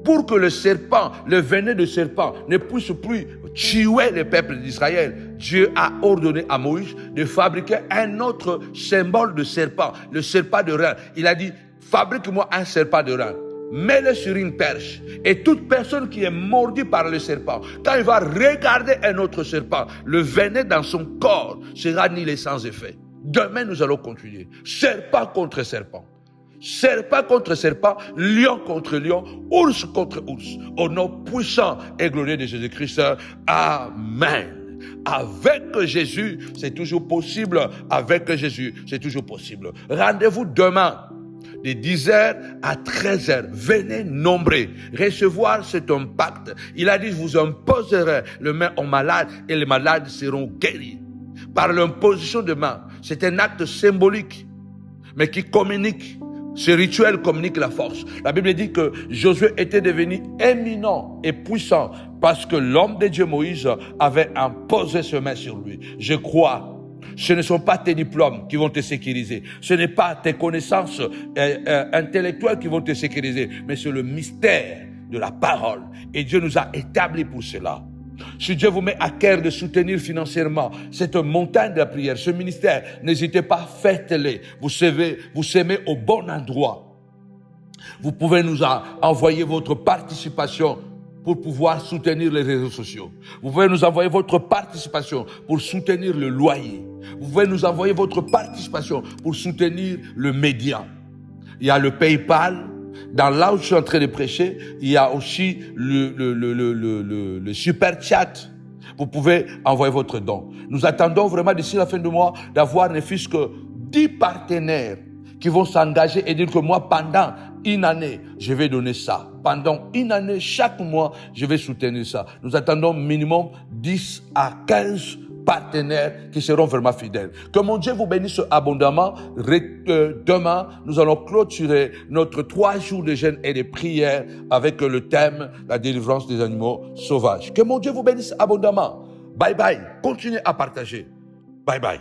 Pour que le serpent, le venin de serpent ne puisse plus tuer le peuple d'Israël, Dieu a ordonné à Moïse de fabriquer un autre symbole de serpent, le serpent de rein. Il a dit, fabrique-moi un serpent de rein, mets-le sur une perche. Et toute personne qui est mordue par le serpent, quand il va regarder un autre serpent, le venin dans son corps sera annihilé sans effet. Demain, nous allons continuer. Serpent contre serpent. Serpent contre serpent, lion contre lion, ours contre ours. Au nom puissant et glorieux de Jésus-Christ. Amen. Avec Jésus, c'est toujours possible. Avec Jésus, c'est toujours possible. Rendez-vous demain, de 10h à 13h. Venez nombreux. Recevoir cet impact. Il a dit, je vous imposerai le main aux malades et les malades seront guéris. par l'imposition de main. C'est un acte symbolique, mais qui communique. Ce rituel communique la force. La Bible dit que Josué était devenu éminent et puissant parce que l'homme de Dieu Moïse avait imposé ses mains sur lui. Je crois, ce ne sont pas tes diplômes qui vont te sécuriser. Ce n'est pas tes connaissances intellectuelles qui vont te sécuriser, mais c'est le mystère de la parole. Et Dieu nous a établis pour cela. Si Dieu vous met à cœur de soutenir financièrement cette montagne de la prière, ce ministère, n'hésitez pas, faites-le. Vous semez au bon endroit. Vous pouvez nous envoyer votre participation pour pouvoir soutenir les réseaux sociaux. Vous pouvez nous envoyer votre participation pour soutenir le loyer. Vous pouvez nous envoyer votre participation pour soutenir le média. Il y a le PayPal. Dans là où je suis en train de prêcher, il y a aussi le super chat. Vous pouvez envoyer votre don. Nous attendons vraiment d'ici la fin du mois d'avoir ne fût-ce que 10 partenaires qui vont s'engager et dire que moi, pendant une année, je vais donner ça. Pendant une année, chaque mois, je vais soutenir ça. Nous attendons minimum 10 à 15 partenaires qui seront vraiment fidèles. Que mon Dieu vous bénisse abondamment. Demain, nous allons clôturer notre 3 jours de jeûne et de prière avec le thème la délivrance des animaux sauvages. Que mon Dieu vous bénisse abondamment. Bye bye. Continuez à partager. Bye bye.